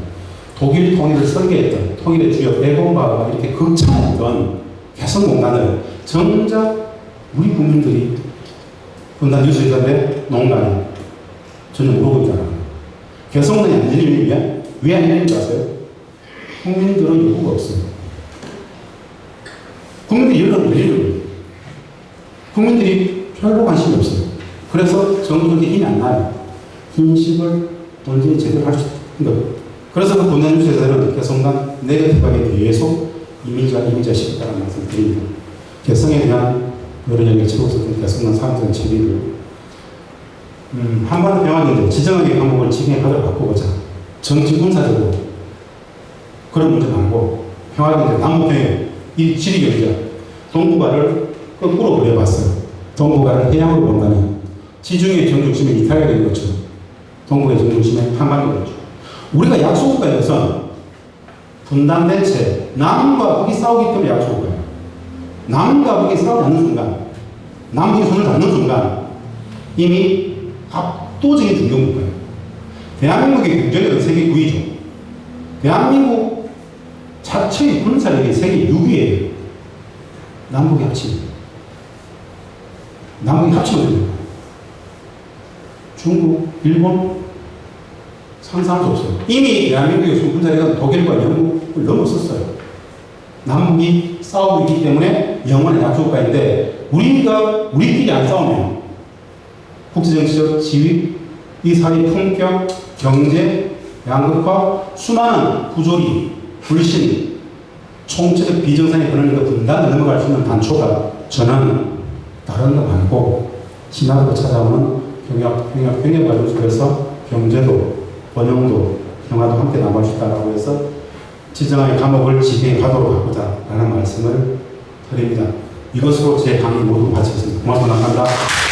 S2: 독일 통일을 설계했던 통일의 주역 에곤 바흐가 이렇게 극찬했던 개성공단을 정작 우리 국민들이 분단 뉴스에서인데 농간에 전혀 모르고 있잖아요. 개성문화의 안 열리는 이유야? 왜 안 열리는 줄 아세요? 국민들은 요구가 없어요. 국민들이 열리는 거예요. 국민들이 별로 관심이 없어요. 그래서 정부적인 힘이 안 나요. 인식을 언제 제대로 할 수 있는 거예요. 그래서 그 분단 뉴스에서는 개성난 네거티브하게 계속 이민자시켰다는 말씀을 드립니다. 개성에 대한 여러 연계 치고 있었던 개성난 사람들의 질의를 한반도 평화경제 지정학의 방법을 지금의 가져고 바꾸고자 정치 군사적으로 그런 문제 말고 평화경제 남북평행 이 지리경제 동북아를 거꾸로 그려봤어요. 동북아를 해양으로 본다면 지중해 정중심에 이탈리아가 되는 것처럼 동북아의 정중심에 한반도가 있죠. 우리가 약소국가에서는 분단된 채 남과 북이 싸우기 때문에 약소국가예요. 남과 북이 싸우지 않는 순간 남북이 손을 잡는 순간 이미 압도적인 중견국가예요. 대한민국의 경제력은 세계 9위죠. 대한민국 자체의 군사력이 세계 6위예요. 남북이 합치면. 남북이 합치면 됩니다. 중국, 일본 상상할 수 없어요. 이미 대한민국의 군사력은 독일과 영국을 넘었었어요. 남북이 싸우고 있기 때문에 영원의 약속국가인데 우리끼리 안 싸우면 국제정치적 지위, 이 사회 품격, 경제, 양극화, 수많은 부조리, 불신, 총체적 비정상의 그런 분단을 넘어갈 수 있는 단초가 저는 다른 거 말고 신화부터 찾아오는 평양 과정 속에서 경제도, 번영도, 평화도 함께 나갈 수 있다고 해서 지정학의 과목을 지대에 가도록 하고자 라는 말씀을 드립니다. 이것으로 제 강의 모두 마치겠습니다. 고맙습니다. 감사합니다.